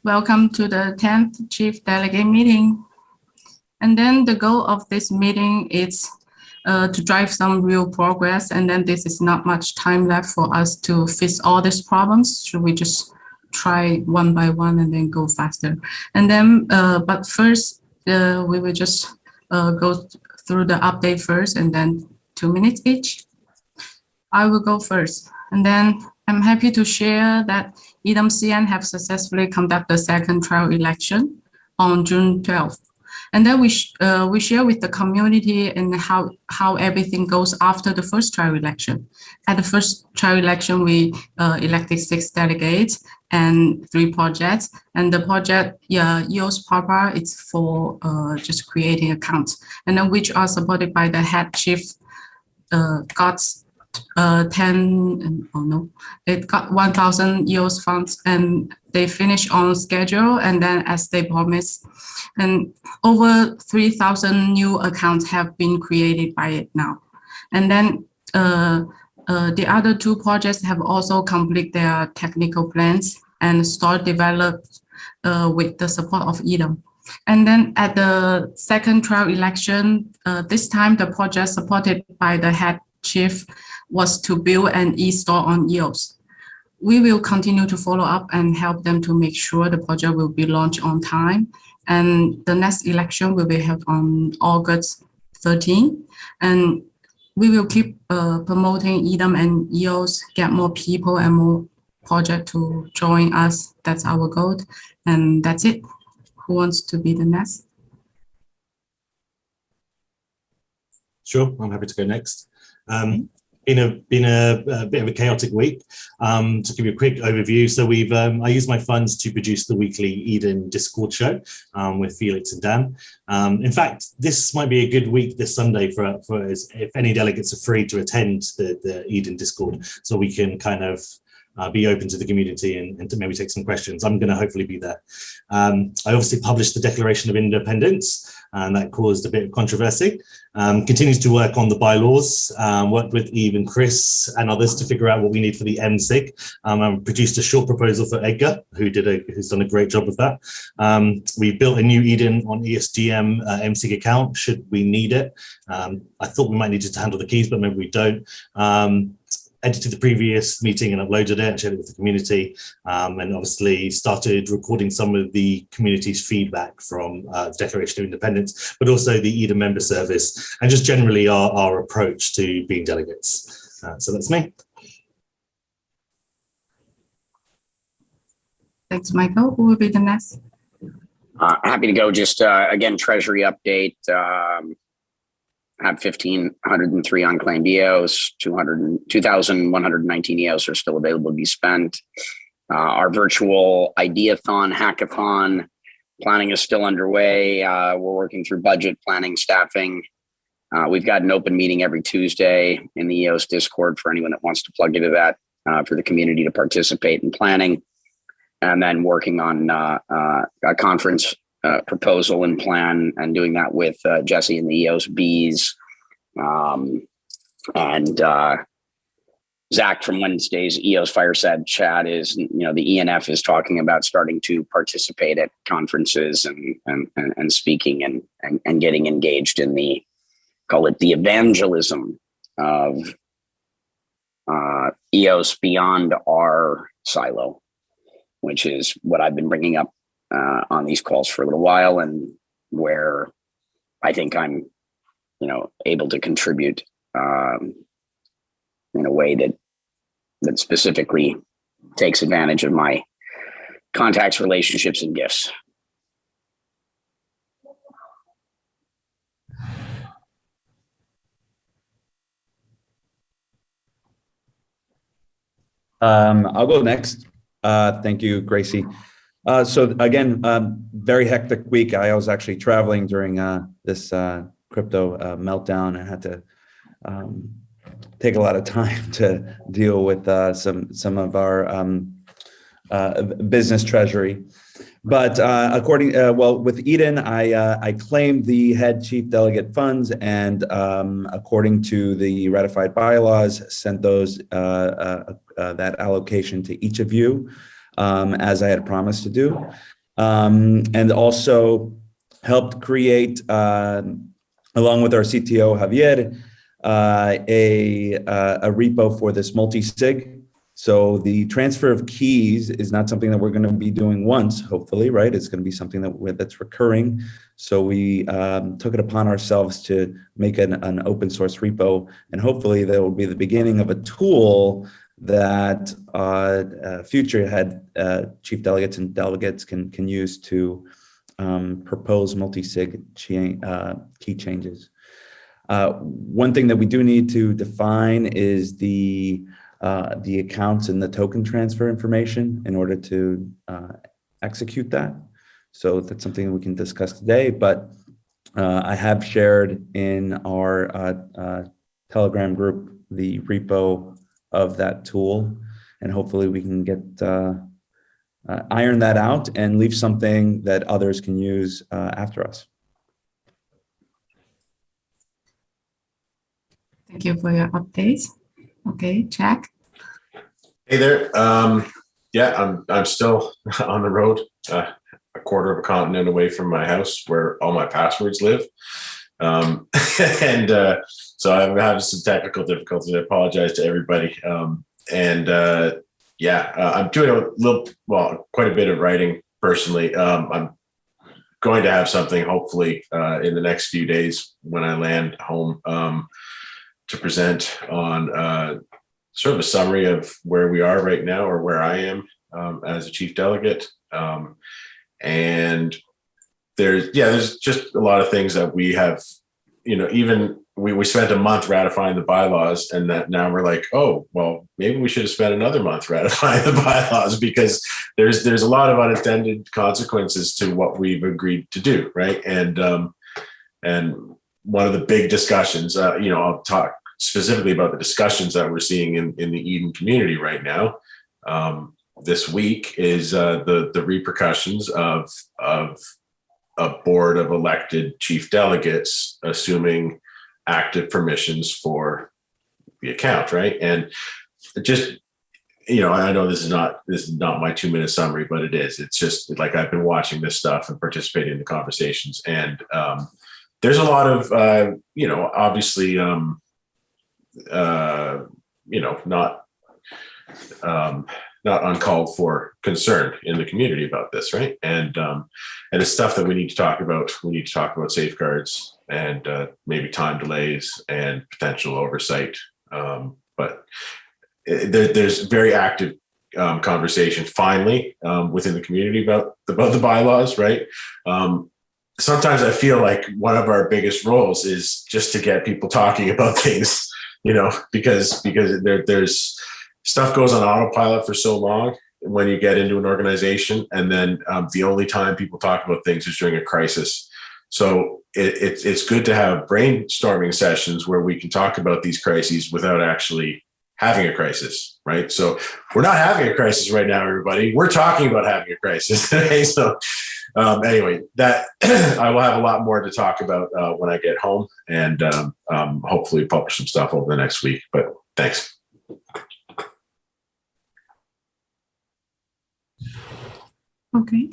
Welcome to the 10th Chief Delegate meeting. And then the goal of this meeting is to drive some real progress. And then this is not much time left for us to fix all these problems. Should we just try one by one and then go faster? And then, but first, we will just go through the update first and then 2 minutes each. I will go first. And then I'm happy to share that EDM-CN have successfully conducted the second trial election on June 12th. And then we share with the community and how everything goes after the first trial election. At the first trial election, we elected 6 delegates and 3 projects. And the project, EOS Papa, it's for just creating accounts. And then which are supported by the head chief, got 1,000 EOS funds, and they finish on schedule and then as they promised. And over 3,000 new accounts have been created by it now. And then the other 2 projects have also completed their technical plans and start developed with the support of EDM. And then at the second trial election, this time the project supported by the head chief was to build an e-store on EOS. We will continue to follow up and help them to make sure the project will be launched on time. And the next election will be held on August 13. And we will keep promoting EDM and EOS, get more people and more projects to join us. That's our goal. And that's it. Who wants to be the next? Sure, I'm happy to go next. Been a bit of a chaotic week. To give you a quick overview, so I used my funds to produce the weekly Eden Discord show with Felix and Dan. In fact, this might be a good week this Sunday for if any delegates are free to attend the Eden Discord, so we can kind of be open to the community and to maybe take some questions. I'm going to hopefully be there. I obviously published the Declaration of Independence, and that caused a bit of controversy. Continues to work on the bylaws, worked with Eve and Chris and others to figure out what we need for the MSIG. I produced a short proposal for Edgar, who's done a great job with that. We built a new Eden on ESGM MSIG account, should we need it. I thought we might need to handle the keys, but maybe we don't. Edited the previous meeting and uploaded it and shared it with the community, and obviously started recording some of the community's feedback from the Declaration of Independence, but also the EDA member service, and just generally our approach to being delegates. So that's me. Thanks, Michael. Who will be the next? Happy to go. Just again, Treasury update. Have 1,503 unclaimed EOS, 2,119 EOS are still available to be spent. Our virtual ideathon, hackathon planning is still underway. We're working through budget planning, staffing. We've got an open meeting every Tuesday in the EOS Discord for anyone that wants to plug into that, for the community to participate in planning. And then working on a conference proposal and plan, and doing that with Jesse and the EOS Bees, and Zach from Wednesday's EOS Fireside Chat is, the ENF is talking about starting to participate at conferences and speaking and getting engaged in call it the evangelism of EOS beyond our silo, which is what I've been bringing up on these calls for a little while, and where I think I'm, able to contribute in a way that specifically takes advantage of my contacts, relationships, and gifts. I'll go next. Thank you, Gracie. So again, very hectic week. I was actually traveling during this crypto meltdown. I had to take a lot of time to deal with some of our business treasury. But with Eden, I claimed the head chief delegate funds, and according to the ratified bylaws, sent those that allocation to each of you. as I had promised to do, and also helped create, along with our CTO Javier, a repo for this multi-sig. So the transfer of keys is not something that we're going to be doing once, hopefully, right? It's going to be something that's recurring. So we took it upon ourselves to make an open source repo, and hopefully that will be the beginning of a tool that future head chief delegates and delegates can use to propose multi-sig key changes. One thing that we do need to define is the accounts and the token transfer information in order to execute that. So that's something we can discuss today, but I have shared in our Telegram group the repo of that tool, and hopefully we can get iron that out and leave something that others can use after us. Thank you for your updates. Okay, Jack. Hey there. Yeah, I'm still on the road, a quarter of a continent away from my house where all my passwords live. So I'm having some technical difficulties. I apologize to everybody. I'm doing quite a bit of writing personally. I'm going to have something hopefully in the next few days when I land home to present on sort of a summary of where we are right now, or where I am as a chief delegate. And there's just a lot of things that we have, even we spent a month ratifying the bylaws, and that now we're like, oh, well, maybe we should have spent another month ratifying the bylaws, because there's a lot of unintended consequences to what we've agreed to do, right? And one of the big discussions, I'll talk specifically about the discussions that we're seeing in the Eden community right now. This week is the repercussions of a board of elected chief delegates assuming active permissions for the account, right? And just, I know this is not my 2-minute summary, but it is. It's just like I've been watching this stuff and participating in the conversations, and there's a lot of obviously not uncalled for concern in the community about this, right? And it's stuff that we need to talk about. We need to talk about safeguards and maybe time delays and potential oversight. But there's very active conversation finally within the community about the bylaws, right? Sometimes I feel like one of our biggest roles is just to get people talking about things, because there's stuff goes on autopilot for so long when you get into an organization, and then the only time people talk about things is during a crisis. So it's good to have brainstorming sessions where we can talk about these crises without actually having a crisis, right? So we're not having a crisis right now, everybody. We're talking about having a crisis. So anyway, that I will have a lot more to talk about when I get home, and hopefully publish some stuff over the next week. But thanks. Okay.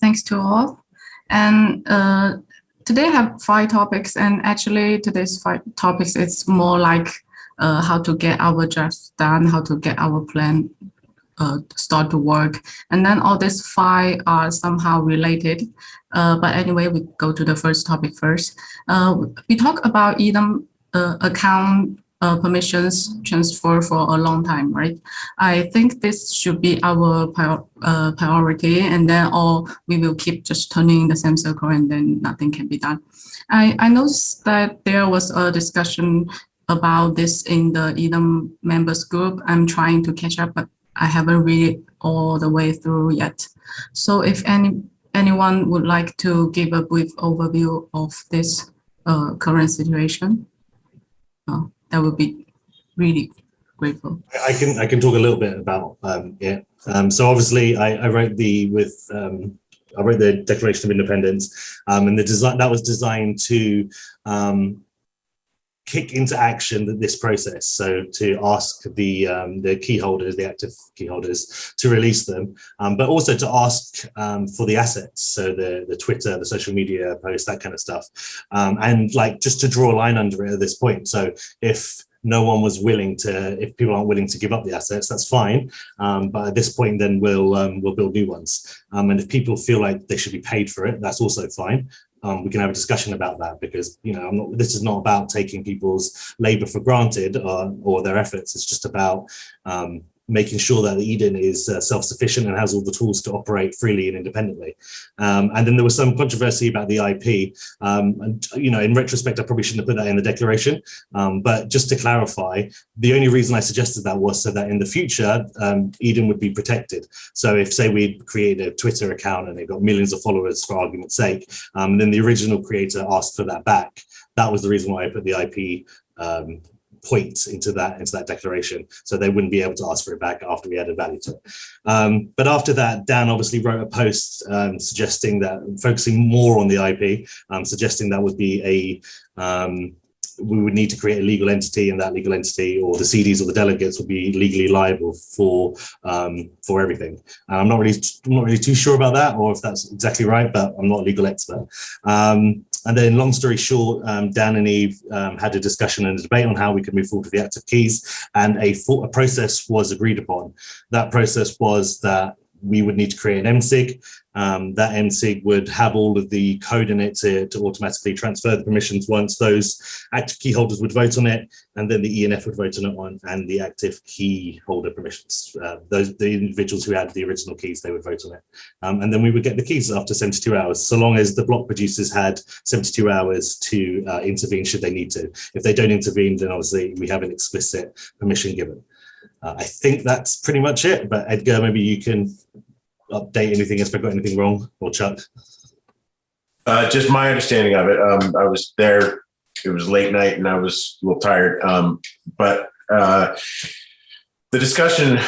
Thanks to all. And today I have 5 topics, and actually today's 5 topics, it's more like how to get our jobs done, how to get our plan start to work. And then all these 5 are somehow related. But anyway, we go to the first topic first. We talk about Eden account permissions transfer for a long time, right? I think this should be our priority, and then we will keep just turning in the same circle, and then nothing can be done. I noticed that there was a discussion about this in the Eden members group. I'm trying to catch up, but I haven't read it all the way through yet. So if anyone would like to give a brief overview of this current situation, that would be really grateful. I can talk a little bit about it. So obviously, I wrote the Declaration of Independence, and the design that was designed to kick into action this process. So to ask the key holders, the active key holders, to release them, but also to ask for the assets. So the Twitter, the social media posts, that kind of stuff. And like just to draw a line under it at this point. So if no one was willing to, if people aren't willing to give up the assets, that's fine. But at this point, then we'll build new ones. And if people feel like they should be paid for it, that's also fine. We can have a discussion about that, because this is not about taking people's labor for granted or their efforts. It's just about making sure that Eden is self-sufficient and has all the tools to operate freely and independently. And then there was some controversy about the IP. And in retrospect, I probably shouldn't have put that in the declaration. But just to clarify, the only reason I suggested that was so that in the future, Eden would be protected. So if, say, we created a Twitter account and they've got millions of followers, for argument's sake, then the original creator asked for that back. That was the reason why I put the IP point into that declaration, so they wouldn't be able to ask for it back after we added value to it. But after that, Dan obviously wrote a post suggesting that, focusing more on the IP, suggesting that would be we would need to create a legal entity, and that legal entity, or the CDs or the delegates, would be legally liable for everything. I'm not really too sure about that, or if that's exactly right, but I'm not a legal expert. And then, long story short, Dan and Eve had a discussion and a debate on how we could move forward with the active keys, and a process was agreed upon. That process was that we would need to create an MSIG. That MSIG would have all of the code in it to automatically transfer the permissions once those active key holders would vote on it, and then the ENF would vote on it and the active key holder permissions. The individuals who had the original keys, they would vote on it. And then we would get the keys after 72 hours, so long as the block producers had 72 hours to intervene should they need to. If they don't intervene, then obviously we have an explicit permission given. I think that's pretty much it, but Edgar, maybe you can update anything if I got anything wrong, or Chuck. Just my understanding of it. I was there, it was late night and I was a little tired. But the discussion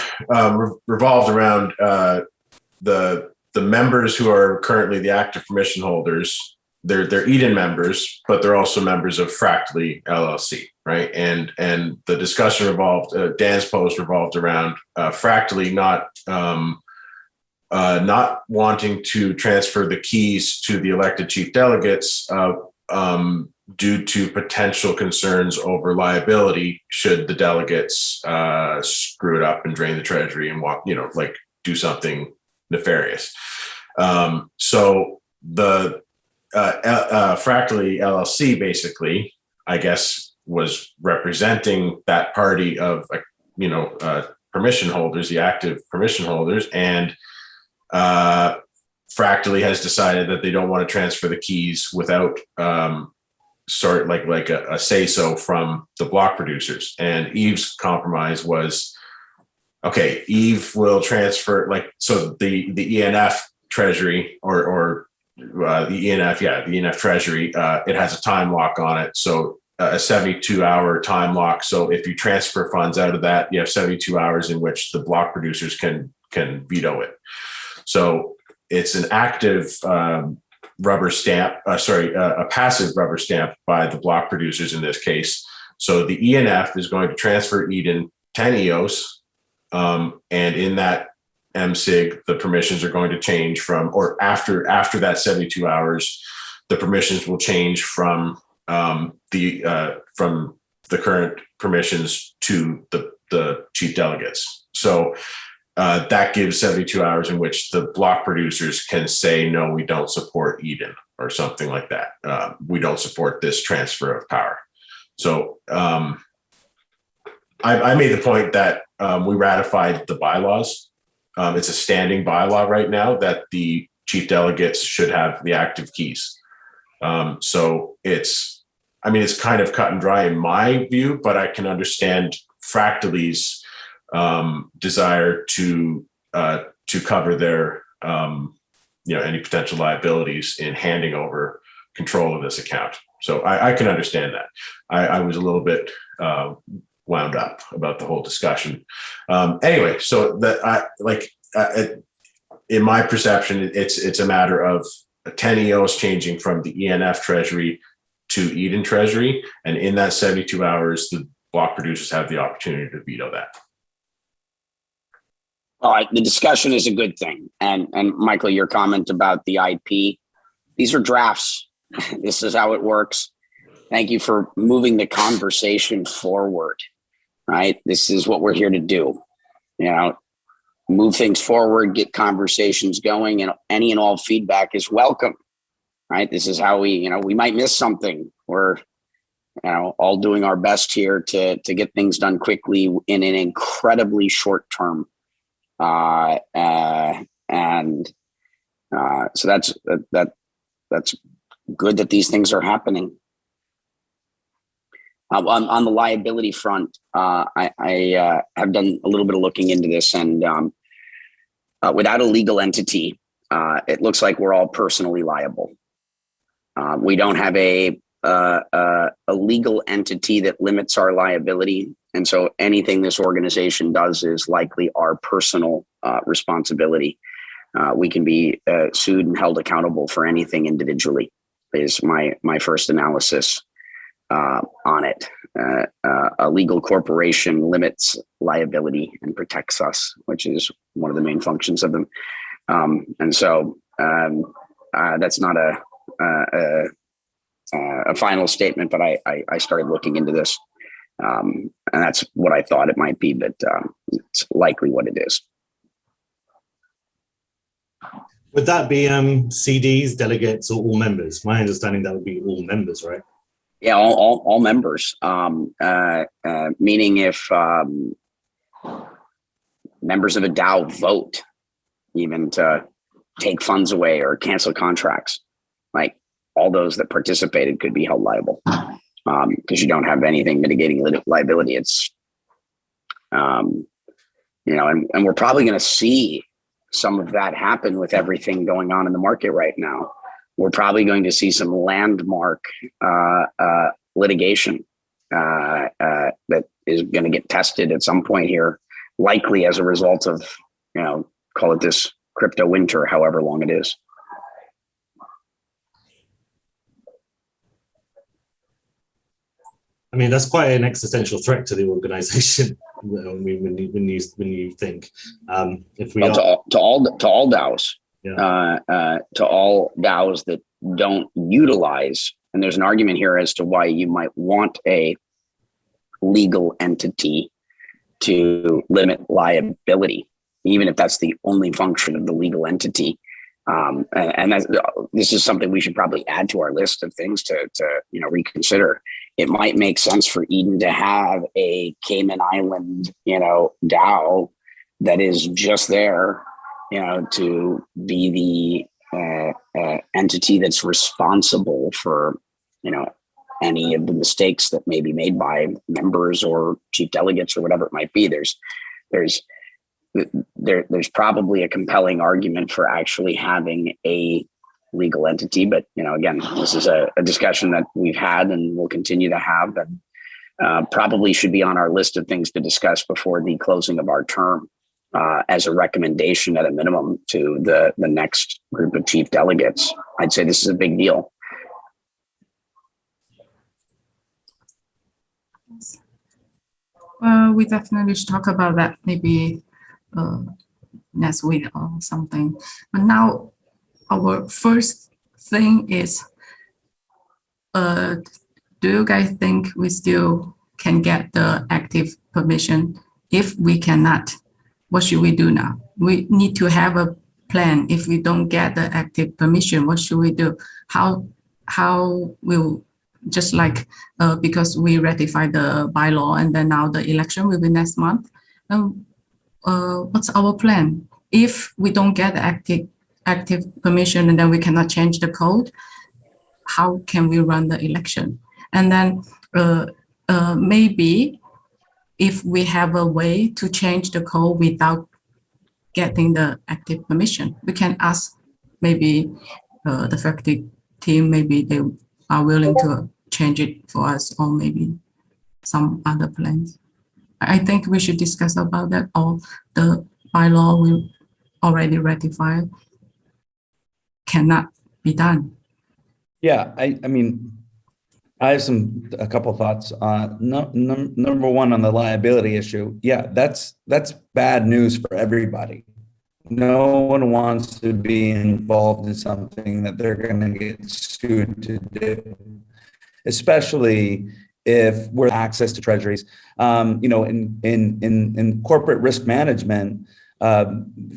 revolved around the members who are currently the active permission holders. They're Eden members, but they're also members of Fractally LLC, right? And the discussion revolved, Dan's post revolved around Fractally not wanting to transfer the keys to the elected chief delegates due to potential concerns over liability should the delegates screw it up and drain the treasury and do something nefarious. So the Fractally LLC basically, I guess, was representing that party of permission holders, the active permission holders, and Fractally has decided that they don't want to transfer the keys without a say-so from the block producers. And Eve's compromise was, okay, Eve will transfer, so the ENF treasury or the ENF treasury, it has a time lock on it. So a 72-hour time lock. So if you transfer funds out of that, you have 72 hours in which the block producers can veto it. So it's an active rubber stamp, a passive rubber stamp by the block producers in this case. So the ENF is going to transfer Eden 10 EOS, and in that MSIG, the permissions are going to change from, or after that 72 hours, the permissions will change from the current permissions to the chief delegates. So that gives 72 hours in which the block producers can say, no, we don't support Eden, or something like that. We don't support this transfer of power. So I made the point that we ratified the bylaws. It's a standing bylaw right now that the chief delegates should have the active keys. So it's kind of cut and dry in my view, but I can understand Fractally's desire to cover their any potential liabilities in handing over control of this account. So I can understand that. I was a little bit wound up about the whole discussion. Anyway, so that in my perception, it's a matter of 10 EOs changing from the ENF treasury to Eden Treasury. And in that 72 hours, the block producers have the opportunity to veto that. All right, the discussion is a good thing. And Michael, your comment about the IP, these are drafts. This is how it works. Thank you for moving the conversation forward, right? This is what we're here to do. You know, move things forward, get conversations going, and any and all feedback is welcome, right? This is how we might miss something. We're, all doing our best here to get things done quickly in an incredibly short term. So that's good that these things are happening. On the liability front, I have done a little bit of looking into this, and without a legal entity, it looks like we're all personally liable. We don't have a legal entity that limits our liability, and so anything this organization does is likely our personal responsibility. We can be sued and held accountable for anything individually, is my first analysis on it. A legal corporation limits liability and protects us, which is one of the main functions of them. And so that's not a final statement, but I started looking into this, and that's what I thought it might be, but it's likely what it is. Would that be CDs, delegates, or all members? My understanding that would be all members, right? Yeah, all members. Meaning if members of a DAO vote, even to take funds away or cancel contracts, like all those that participated could be held liable, because you don't have anything mitigating liability. It's and we're probably going to see some of that happen with everything going on in the market right now. We're probably going to see some landmark litigation that is going to get tested at some point here, likely as a result of, call it this crypto winter, however long it is. I mean, that's quite an existential threat to the organization. When you think if we to all DAOs. Yeah. To all DAOs that don't utilize, and there's an argument here as to why you might want a legal entity to limit liability, even if that's the only function of the legal entity. And this is something we should probably add to our list of things to reconsider. It might make sense for Eden to have a Cayman Island, DAO that is just there, to be the entity that's responsible for, any of the mistakes that may be made by members or chief delegates or whatever it might be. There's probably a compelling argument for actually having a legal entity, but again, this is a discussion that we've had and will continue to have, and probably should be on our list of things to discuss before the closing of our term. As a recommendation at a minimum to the next group of chief delegates. I'd say this is a big deal. We definitely should talk about that maybe next week or something. But now our first thing is, do you guys think we still can get the active permission? If we cannot, what should we do now? We need to have a plan. If we don't get the active permission, what should we do? How will, just like because we ratified the bylaw and then now the election will be next month. What's our plan? If we don't get the active permission and then we cannot change the code, how can we run the election? And then maybe if we have a way to change the code without getting the active permission, we can ask maybe the faculty team, maybe they are willing to change it for us, or maybe some other plans. I think we should discuss about that, or the bylaw we already ratified cannot be done. Yeah, I mean, I have a couple thoughts. Number one, on the liability issue. Yeah, that's bad news for everybody. No one wants to be involved in something that they're going to get sued to do, especially if we're access to treasuries. In corporate risk management,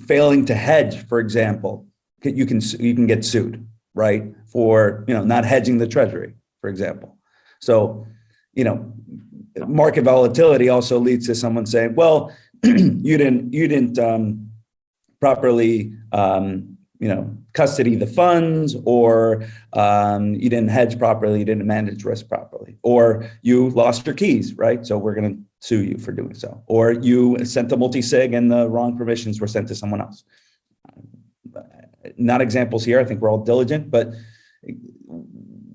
failing to hedge, for example, you can get sued, right, for not hedging the treasury, for example. So, market volatility also leads to someone saying, well, you didn't properly custody the funds, or you didn't hedge properly, you didn't manage risk properly, or you lost your keys, right? So we're going to sue you for doing so. Or you sent a multi-sig and the wrong permissions were sent to someone else. Not examples here. I think we're all diligent, but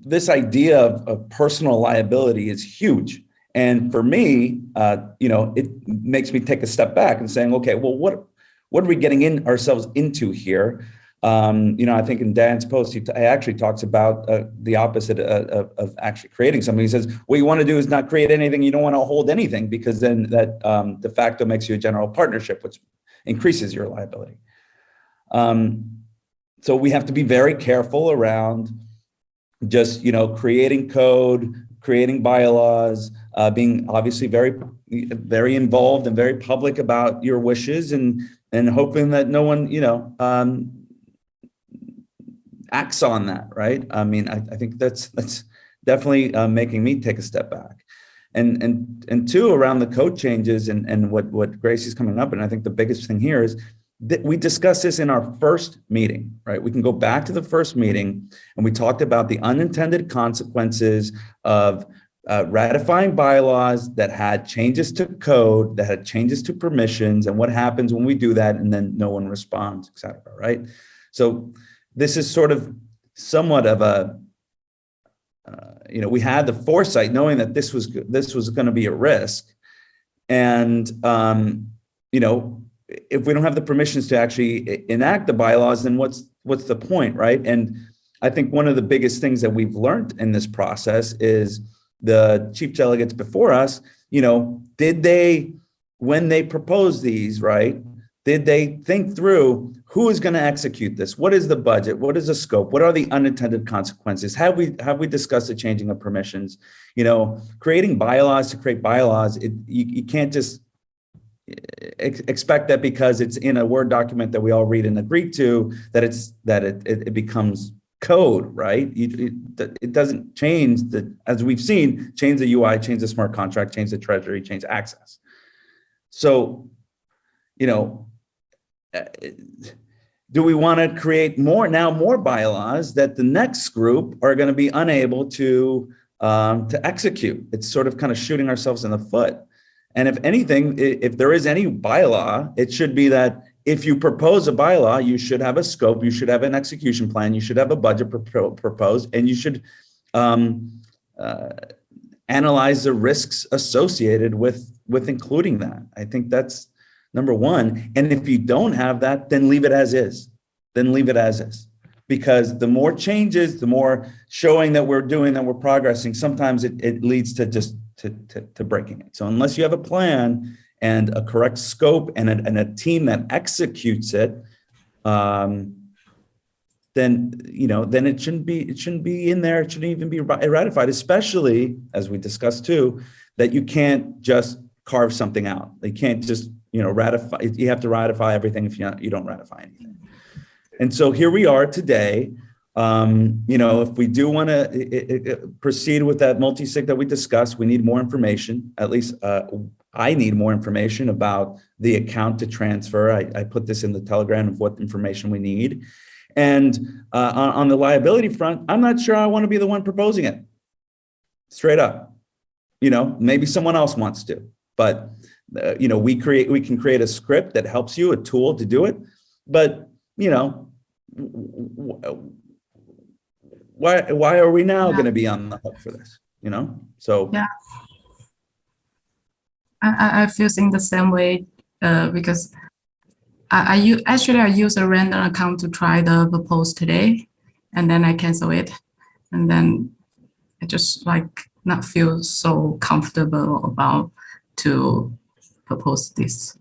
this idea of personal liability is huge. And for me, it makes me take a step back and saying, okay, well, what are we getting ourselves into here? I think in Dan's post, he actually talks about the opposite of actually creating something. He says, what you want to do is not create anything. You don't want to hold anything, because then that de facto makes you a general partnership, which increases your liability. So we have to be very careful around just, creating code, creating bylaws, being obviously very, very involved and very public about your wishes, and hoping that no one, acts on that, right? I mean, I think that's definitely making me take a step back. And two, around the code changes and what Gracie's coming up, and I think the biggest thing here is that we discussed this in our first meeting, right? We can go back to the first meeting, and we talked about the unintended consequences of ratifying bylaws that had changes to code, that had changes to permissions, and what happens when we do that and then no one responds, et cetera, right? So this is sort of somewhat of a, we had the foresight knowing that this was going to be a risk. And, if we don't have the permissions to actually enact the bylaws, then what's the point, right? And I think one of the biggest things that we've learned in this process is the chief delegates before us, did they, when they proposed these, right, did they think through who is going to execute this? What is the budget? What is the scope? What are the unintended consequences? Have we discussed the changing of permissions? Creating bylaws to create bylaws, you can't just expect that because it's in a Word document that we all read and agree to, that it becomes code, right? It doesn't change as we've seen, change the UI, change the smart contract, change the treasury, change access. So, do we want to create more bylaws that the next group are going to be unable to execute? It's sort of kind of shooting ourselves in the foot. And if anything, if there is any bylaw, it should be that if you propose a bylaw, you should have a scope, you should have an execution plan, you should have a budget proposed, and you should analyze the risks associated with including that. I think that's number one. And if you don't have that, then leave it as is. Because the more changes, the more showing that we're doing, that we're progressing, sometimes it leads to just to breaking it. So unless you have a plan and a correct scope and a team that executes it, then it shouldn't be in there. It shouldn't even be ratified, especially as we discussed too, that you can't just carve something out. They can't just ratify. You have to ratify everything if you don't ratify anything. And so here we are today. If we do want to proceed with that multi-sig that we discussed, we need more information. At least I need more information about the account to transfer. I put this in the Telegram of what information we need. And on the liability front, I'm not sure I want to be the one proposing it. Straight up. Maybe someone else wants to. But we can create a script that helps you, a tool to do it. But why are we now going to be on the hook for this? So yeah, I feel in the same way because I use a random account to try the post today, and then I cancel it, and then I just like not feel so comfortable about to propose this.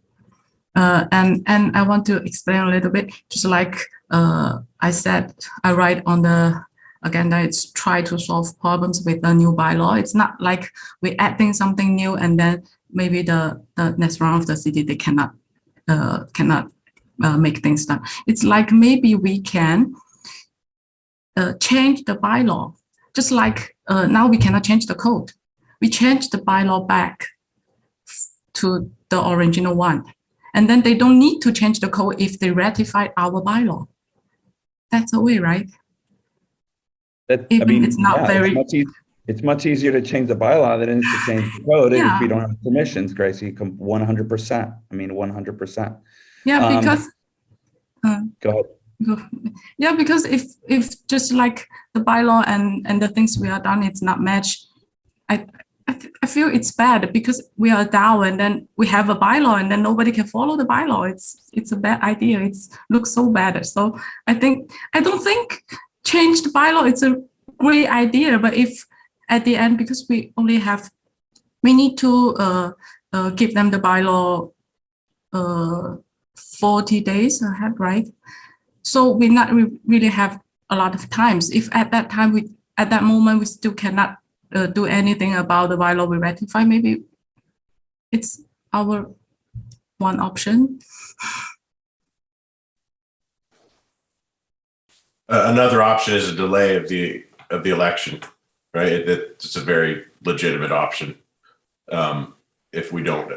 And I want to explain a little bit, just like I said, I write on the agenda, it's try to solve problems with a new bylaw. It's not like we're adding something new and then maybe the next round of the city, they cannot make things done. It's like maybe we can change the bylaw, just like now we cannot change the code. We change the bylaw back to the original one. And then they don't need to change the code if they ratify our bylaw. That's the way, right? It's not very. It's much easier to change the bylaw than it is to change the code if we don't have permissions, Gracie. 100%. I mean, 100%. Yeah, because. Go ahead. Yeah, because if just like the bylaw and the things we are done, it's not matched. I feel it's bad because we are DAO and then we have a bylaw and then nobody can follow the bylaw. It's a bad idea. It looks so bad. So I don't think change the bylaw. It's a great idea, but if at the end, because we need to give them the bylaw 40 days ahead, right? So we not really have a lot of times. If at that time at that moment we still cannot do anything about the bylaw we ratify, maybe it's our one option. Another option is a delay of the election, right? It's a very legitimate option. If we don't,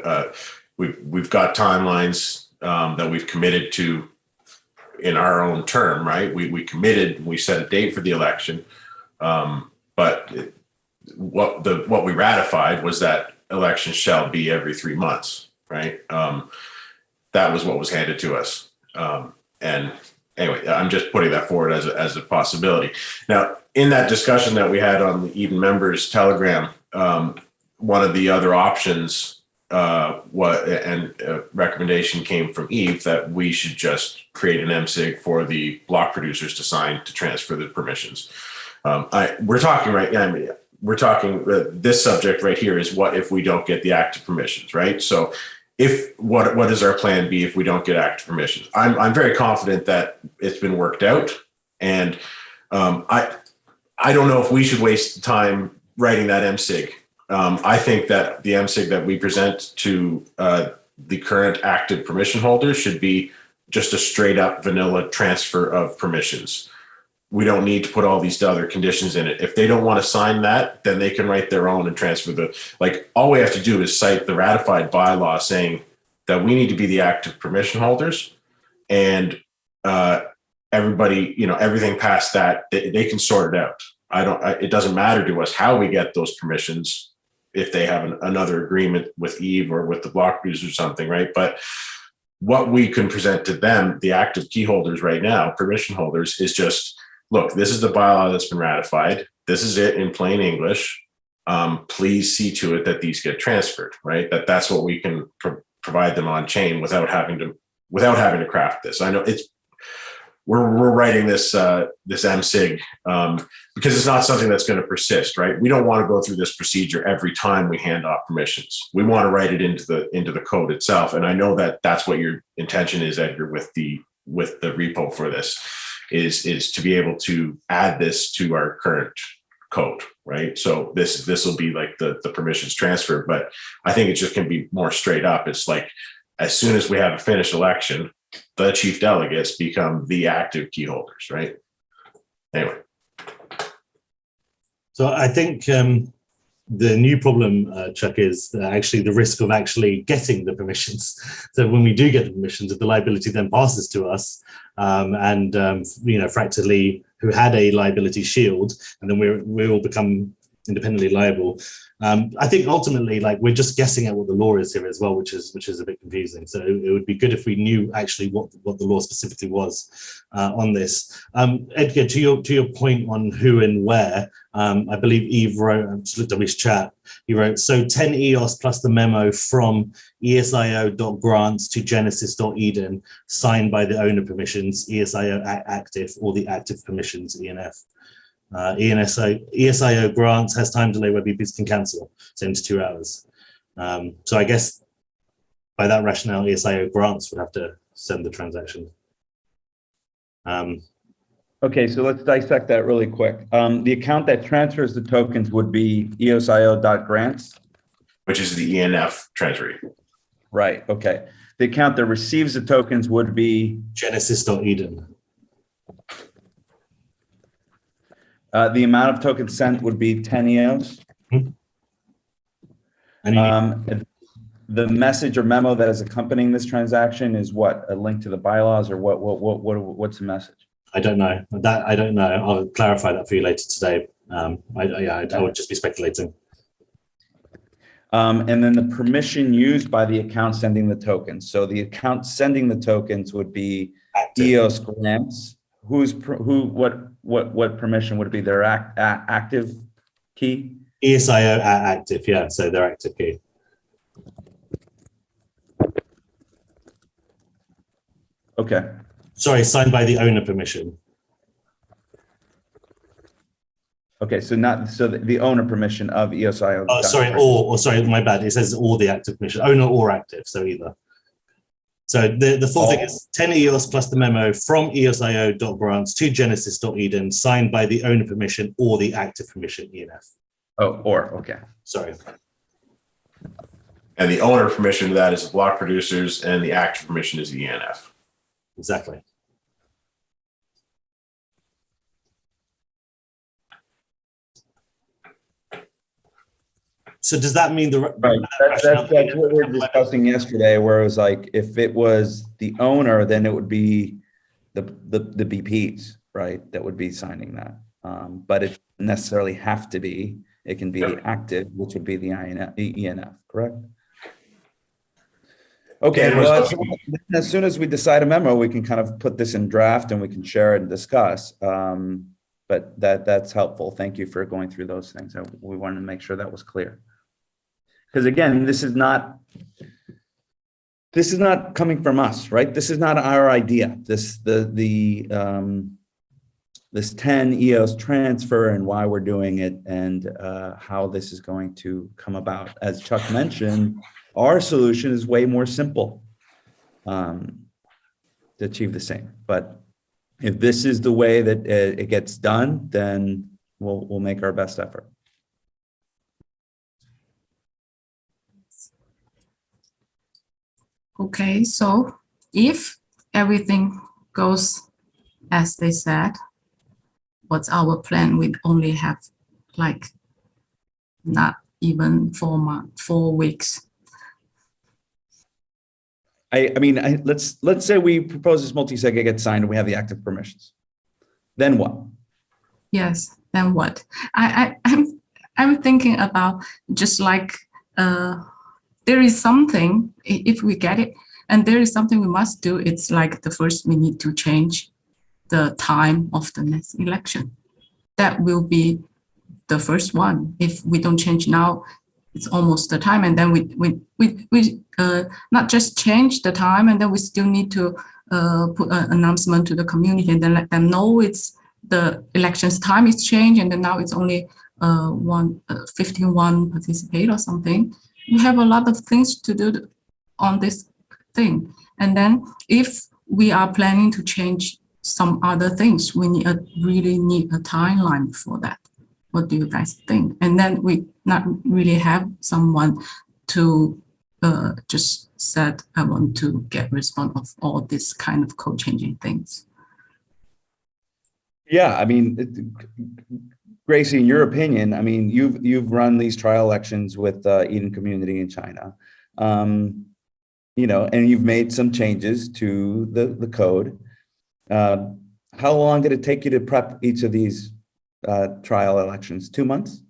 we've got timelines that we've committed to in our own term, right? We committed, we set a date for the election, but what we ratified was that elections shall be every 3 months, right? That was what was handed to us. And anyway, I'm just putting that forward as a possibility. Now, in that discussion that we had on the Eden members Telegram, one of the other options recommendation came from Eve that we should just create an MSIG for the block producers to sign to transfer the permissions. We're talking right now. We're talking this subject right here is what if we don't get the active permissions, right? So what is our plan B if we don't get active permissions? I'm very confident that it's been worked out, and I don't know if we should waste time writing that MSIG. I think that the MSIG that we present to the current active permission holders should be just a straight up vanilla transfer of permissions. We don't need to put all these other conditions in it. If they don't want to sign that, then they can write their own and transfer all we have to do is cite the ratified bylaw saying that we need to be the active permission holders, and everybody, everything past that, they can sort it out. It doesn't matter to us how we get those permissions if they have another agreement with Eve or with the block producers or something, right? But what we can present to them, the active key holders right now, permission holders, is just, look, this is the bylaw that's been ratified. This is it in plain English. Please see to it that these get transferred, right? That's what we can provide them on chain without having to craft this. I know we're writing this MSIG because it's not something that's going to persist, right? We don't want to go through this procedure every time we hand off permissions. We want to write it into the code itself, and I know that that's what your intention is, Edgar, with the repo for this. Is to be able to add this to our current code, right? So this will be like the permissions transfer, but I think it just can be more straight up. It's like, as soon as we have a finished election, the chief delegates become the active key holders, right? Anyway. So I think the new problem, Chuck, is actually the risk of actually getting the permissions. So when we do get the permissions, if the liability then passes to us, Fractally, who had a liability shield, and then we all become independently liable. I think ultimately, we're just guessing at what the law is here as well, which is a bit confusing. So it would be good if we knew actually what the law specifically was on this. Edgar, to your point on who and where, I believe Eve wrote. I just looked up his chat. He wrote, so 10 EOS plus the memo from esio.grants to genesis.eden signed by the owner permissions, esio active, or the active permissions, ENF. ESIO grants has time delay where BPs can cancel, same to 2 hours. So I guess by that rationale, ESIO grants would have to send the transaction. Okay, so let's dissect that really quick. The account that transfers the tokens would be eosio.grants. Which is the ENF treasury. Right, okay. The account that receives the tokens would be Genesis.eden. The amount of tokens sent would be 10 EOS. And The message or memo that is accompanying this transaction is what? A link to the bylaws, or what's the message? I don't know. I don't know. I'll clarify that for you later today. I would just be speculating. And then the permission used by the account sending the tokens. So the account sending the tokens would be Active. EOS grants. What permission would it be? Their active key? ESIO at active, yeah. So their active key. Okay. Sorry, signed by the owner permission. Okay, so the owner permission of EOSIO. Oh, sorry, or sorry, my bad. It says all the active permission, owner or active, so either. So the full thing is 10 EOS plus the memo from eosio.grants to genesis.eden, signed by the owner permission or the active permission, ENF. Oh, okay. Sorry. And the owner permission to that is the block producers, and the active permission is the ENF. Exactly. So does that mean Right. That's what we were discussing yesterday, where it was like, if it was the owner, then it would be the BPs, right? That would be signing that. But it doesn't necessarily have to be. It can be the active, which would be the ENF, correct? Okay, well, as soon as we decide a memo, we can kind of put this in draft and we can share it and discuss. But that's helpful. Thank you for going through those things. We wanted to make sure that was clear. Because again, this is not coming from us, right? This is not our idea. This 10 EOS transfer and why we're doing it, and how this is going to come about. As Chuck mentioned, our solution is way more simple to achieve the same. But if this is the way that it gets done, then we'll make our best effort. Okay, so if everything goes as they said, what's our plan? We only have like not even 4 weeks. I mean, let's say we propose this multi-sig gets signed and we have the active permissions. Then what? Yes, then what? I'm thinking about just like there is something, if we get it, and there is something we must do. It's like the first we need to change the time of the next election. That will be the first one. If we don't change now, it's almost the time, and then we not just change the time, and then we still need to put an announcement to the community and then let them know it's the elections time is changed, and then now it's only 51 participate or something. We have a lot of things to do on this thing, and then if we are planning to change some other things, we really need a timeline for that. What do you guys think? And then we not really have someone to just said, I want to get response of all this kind of code changing things. Yeah, I mean, Gracie, in your opinion, I mean, you've run these trial elections with Eden community in China, you know, and you've made some changes to the code. How long did it take you to prep each of these trial elections? 2 months?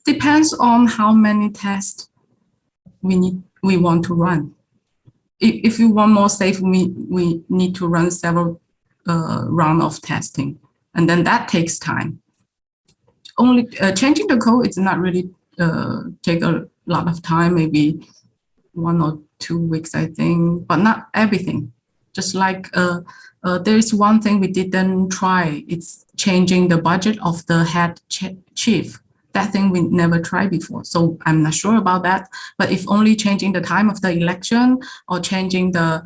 Depends on how many tests we want to run. If you want more safe, we need to run several round of testing, and then that takes time. Only changing the code is not really take a lot of time, maybe 1 or 2 weeks, I think, but not everything. Just like there is one thing we didn't try. It's changing the budget of the head chief. That thing we never tried before. So I'm not sure about that. But if only changing the time of the election or changing the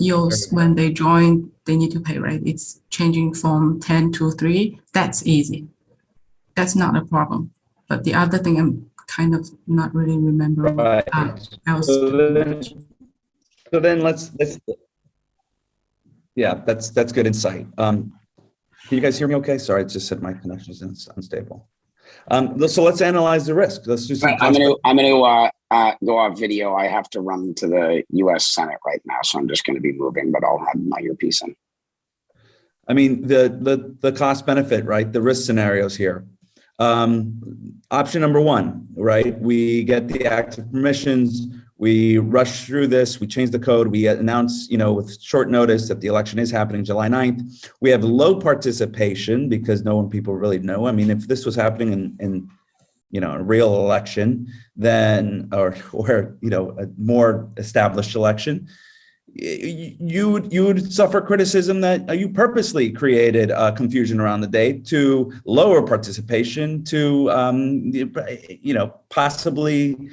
EOs when they join, they need to pay, right? It's changing from 10 to 3. That's easy. That's not a problem. But the other thing I'm kind of not really remembering Right. else. So then let's yeah, that's good insight. Can you guys hear me okay? Sorry, it just said my connection is unstable. So let's analyze the risk. Let's do some. I'm gonna go off video. I have to run to the U.S. Senate right now, so I'm just going to be moving, but I'll have my earpiece in. I mean, the cost benefit, right? The risk scenarios here. Option number one, right? We get the active permissions. We rush through this. We change the code. We announce, with short notice that the election is happening July 9th. We have low participation because people really know. I mean, if this was happening in a real election, then or a more established election, you would suffer criticism that you purposely created confusion around the date to lower participation, to possibly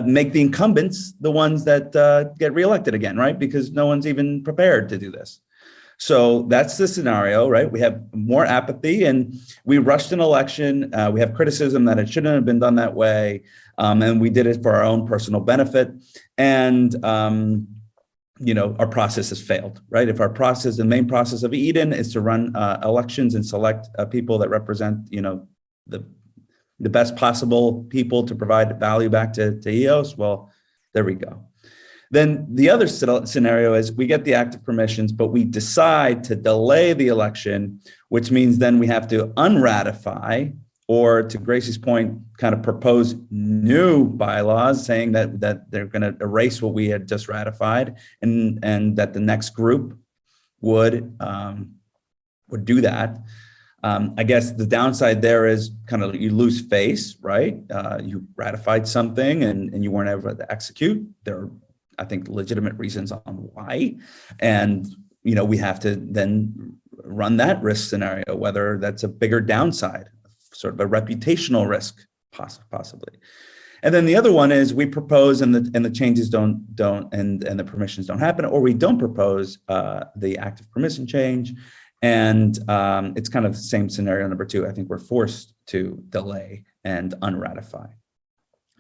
make the incumbents the ones that get reelected again, right? Because no one's even prepared to do this. So that's the scenario, right? We have more apathy and we rushed an election. We have criticism that it shouldn't have been done that way. And we did it for our own personal benefit. And, our process has failed, right? If the main process of Eden is to run elections and select people that represent, the best possible people to provide value back to EOS, well, there we go. Then the other scenario is we get the active permissions, but we decide to delay the election, which means then we have to unratify, or to Gracie's point, kind of propose new bylaws saying that they're going to erase what we had just ratified, and that the next group would do that. I guess the downside there is kind of you lose face, right? You ratified something and you weren't able to execute. There are, I think, legitimate reasons on why. And, we have to then run that risk scenario, whether that's a bigger downside, sort of a reputational risk, possibly. And then the other one is we propose and the changes don't and the permissions don't happen, or we don't propose the active permission change. And it's kind of the same scenario number two. I think we're forced to delay and unratify.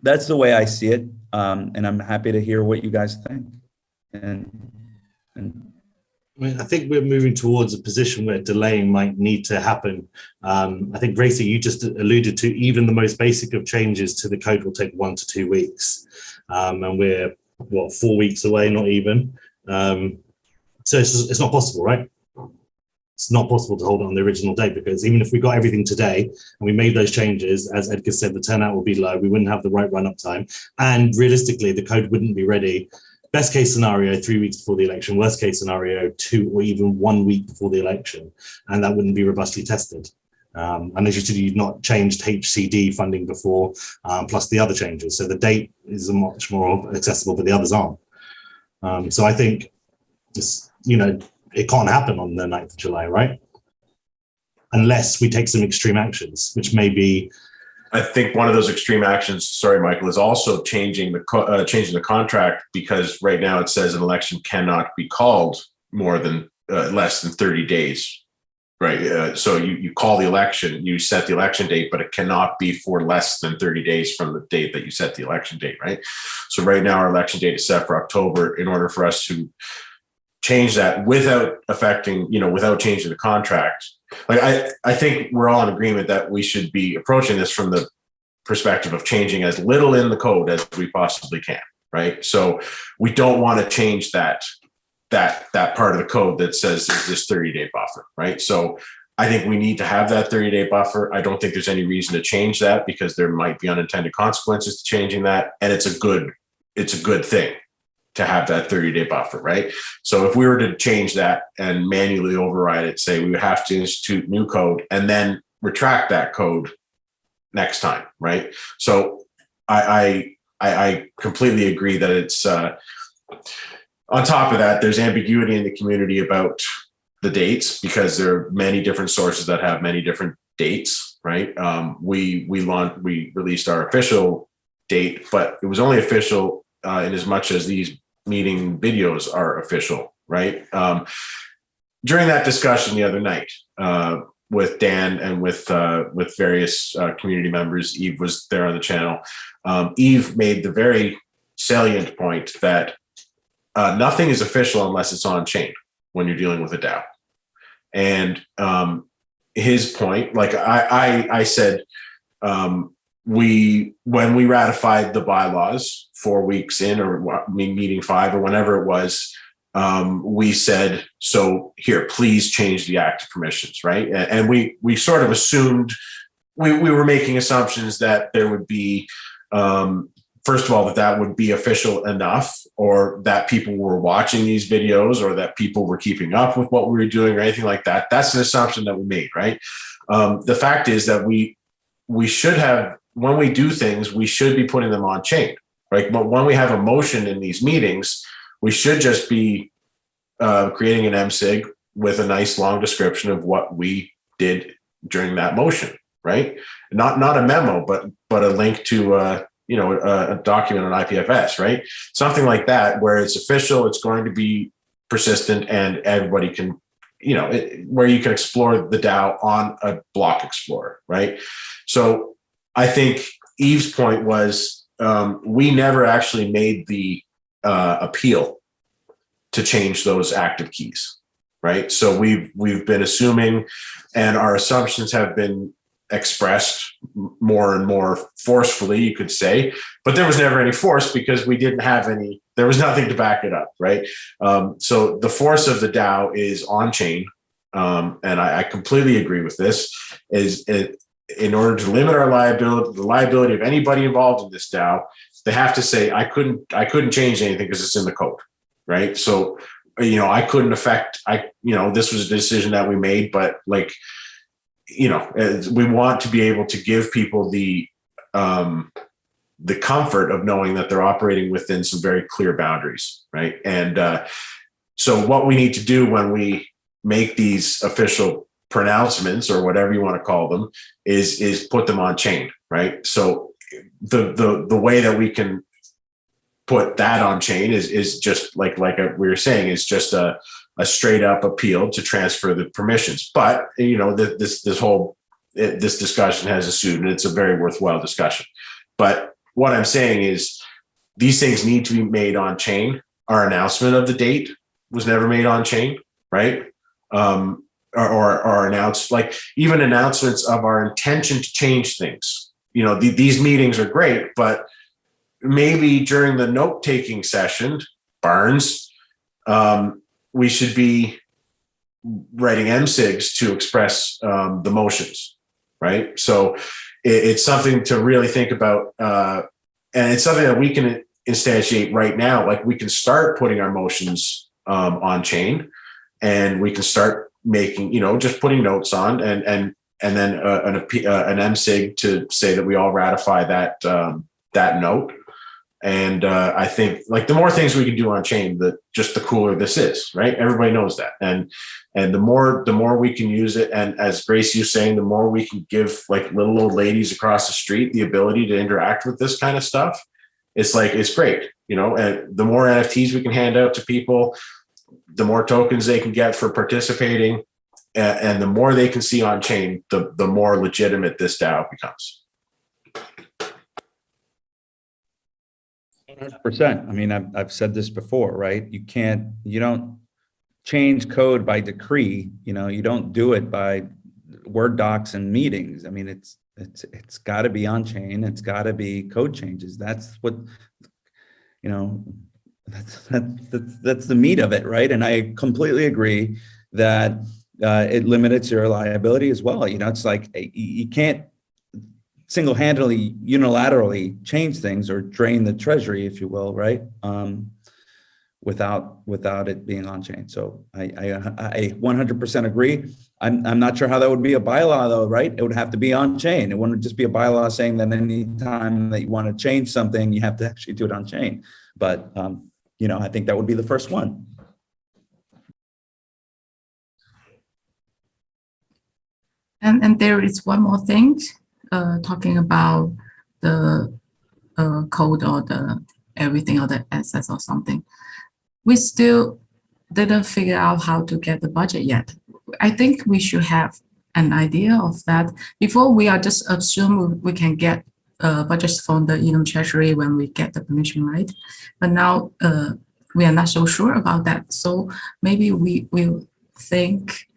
That's the way I see it. And I'm happy to hear what you guys think. And I think we're moving towards a position where delaying might need to happen. I think, Gracie, you just alluded to even the most basic of changes to the code will take 1 to 2 weeks. And we're, 4 weeks away, not even. So it's not possible, right? It's not possible to hold it on the original date, because even if we got everything today and we made those changes, as Edgar said, the turnout will be low. We wouldn't have the right run-up time. And realistically, the code wouldn't be ready. Best case scenario, 3 weeks before the election. Worst case scenario, 2 or even 1 week before the election. And that wouldn't be robustly tested. And as you said, you've not changed HCD funding before, plus the other changes. So the date is much more accessible, but the others aren't. So I think, it can't happen on the 9th of July, right? Unless we take some extreme actions, which may be. I think one of those extreme actions, sorry, Michael, is also changing the contract, because right now it says an election cannot be called more than less than 30 days, right? So you call the election, you set the election date, but it cannot be for less than 30 days from the date that you set the election date, right? So right now our election date is set for October. In order for us to change that without affecting, without changing the contract. Like I think we're all in agreement that we should be approaching this from the perspective of changing as little in the code as we possibly can, right? So we don't want to change that part of the code that says there's this 30-day buffer, right? So I think we need to have that 30-day buffer. I don't think there's any reason to change that, because there might be unintended consequences to changing that, and it's a good thing to have that 30-day buffer, right? So if we were to change that and manually override it, say we would have to institute new code and then retract that code next time, right? So I completely agree that on top of that, there's ambiguity in the community about the dates because there are many different sources that have many different dates, right? We released our official date, but it was only official in as much as these meeting videos are official, right? During that discussion the other night with Dan and with various community members, Eve was there on the channel. Eve made the very salient point that nothing is official unless it's on chain when you're dealing with a DAO. And his point, like I said, when we ratified the bylaws 4 weeks in, or meeting 5 or whenever it was, we said, so here, please change the active permissions, right? And we sort of assumed, we were making assumptions that there would be, first of all, that would be official enough, or that people were watching these videos, or that people were keeping up with what we were doing, or anything like that. That's an assumption that we made, right? The fact is that we should have, when we do things, we should be putting them on chain, right? But when we have a motion in these meetings, we should just be creating an MSIG with a nice long description of what we did during that motion, right? Not a memo, but a link to a document on IPFS, right? Something like that, where it's official, it's going to be persistent, and everybody can, where you can explore the DAO on a block explorer, right? So I think Eve's point was we never actually made the appeal to change those active keys, right? So we've been assuming, and our assumptions have been expressed more and more forcefully, you could say, but there was never any force because we didn't have any, there was nothing to back it up, right? So the force of the DAO is on chain, and I completely agree with this, in order to limit our liability, the liability of anybody involved in this DAO, they have to say, I couldn't change anything because it's in the code, right? So, I couldn't affect, this was a decision that we made, but we want to be able to give people the comfort of knowing that they're operating within some very clear boundaries, right? And so what we need to do when we make these official pronouncements, or whatever you want to call them, is put them on chain, right? So the way that we can put that on chain is just like we were saying, is just a straight up appeal to transfer the permissions. But this discussion has ensued, and it's a very worthwhile discussion. But what I'm saying is these things need to be made on chain. Our announcement of the date was never made on chain, right? Or announced, like even announcements of our intention to change things. These meetings are great, but maybe during the note-taking session, Barnes, we should be writing MSIGs to express the motions, right? So it's something to really think about, and it's something that we can instantiate right now. Like we can start putting our motions on chain, and we can start making, just putting notes on, and then an MSIG to say that we all ratify that note. And I think like the more things we can do on chain, the cooler this is, right? Everybody knows that. And the more we can use it. And as Gracie was saying, the more we can give like little old ladies across the street the ability to interact with this kind of stuff. It's great, and the more NFTs we can hand out to people, the more tokens they can get for participating, and the more they can see on chain, the more legitimate this DAO becomes. 100%. I mean, I've said this before, right? You don't change code by decree. You don't do it by Word docs and meetings. I mean, it's got to be on chain. It's got to be code changes. That's what, that's the meat of it, right? And I completely agree that it limits your liability as well. It's like you can't single-handedly, unilaterally change things or drain the treasury, if you will, right? Without it being on chain. So I 100% agree. I'm not sure how that would be a bylaw though, right? It would have to be on chain. It wouldn't just be a bylaw saying that any time that you want to change something, you have to actually do it on chain. But I think that would be the first one. And there is one more thing, talking about the code or the everything or the assets or something. We still didn't figure out how to get the budget yet. I think we should have an idea of that before we are just assume we can get budgets from the Edom Treasury when we get the permission, right? But now we are not so sure about that. So maybe we will think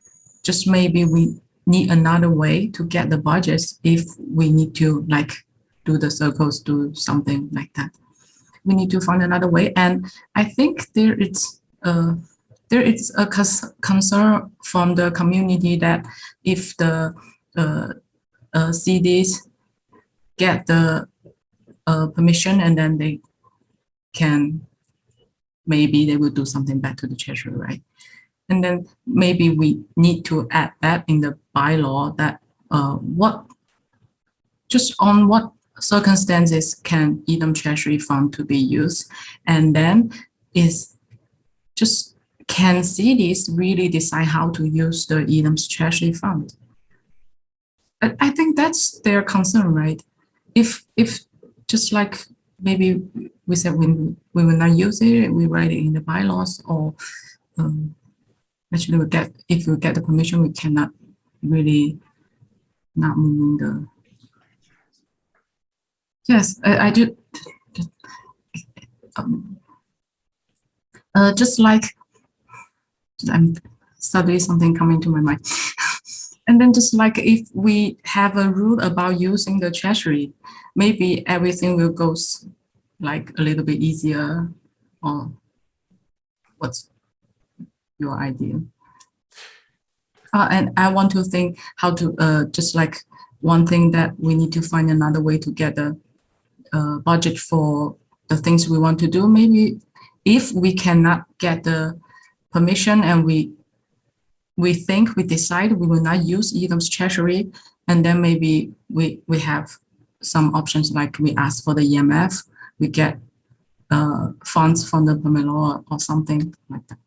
just maybe we need another way to get the budgets if we need to like do the circles, do something like that. We need to find another way. And I think there is a concern from the community that if the CDs get the permission and then they can, maybe they will do something back to the treasury, right? And then maybe we need to add that in the bylaw that what circumstances can Edom Treasury Fund to be used, and then is just can cities really decide how to use the Edom's Treasury Fund? I think that's their concern, right? If just like maybe we said we will not use it, we write it in the bylaws, or actually if we get the permission, we cannot really not moving the. Yes, I do. Just like I'm suddenly something coming to my mind. And then just like if we have a rule about using the treasury, maybe everything will go like a little bit easier. Or what's your idea? And I want to think how to just like one thing that we need to find another way to get the budget for the things we want to do. Maybe if we cannot get the permission and we decide we will not use Edom's treasury, and then maybe we have some options like we ask for the EMF, we get funds from the permit law or something like that.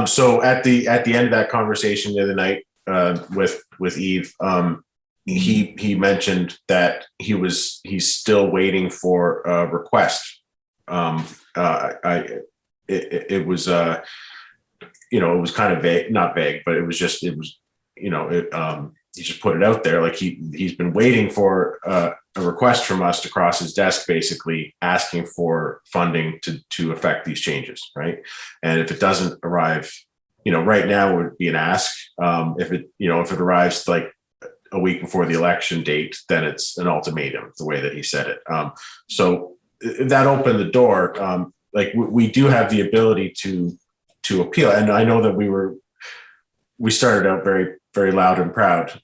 So at the end of that conversation the other night with Eve, he mentioned that he's still waiting for a request. It was it was kind of vague, not vague, but he just put it out there. Like he's been waiting for a request from us to cross his desk, basically asking for funding to affect these changes. Right. And if it doesn't arrive, right now would be an ask. If it arrives like a week before the election date, then it's an ultimatum, the way that he said it. So that opened the door. Like we do have the ability to appeal. And I know that we started out very, very loud and proud.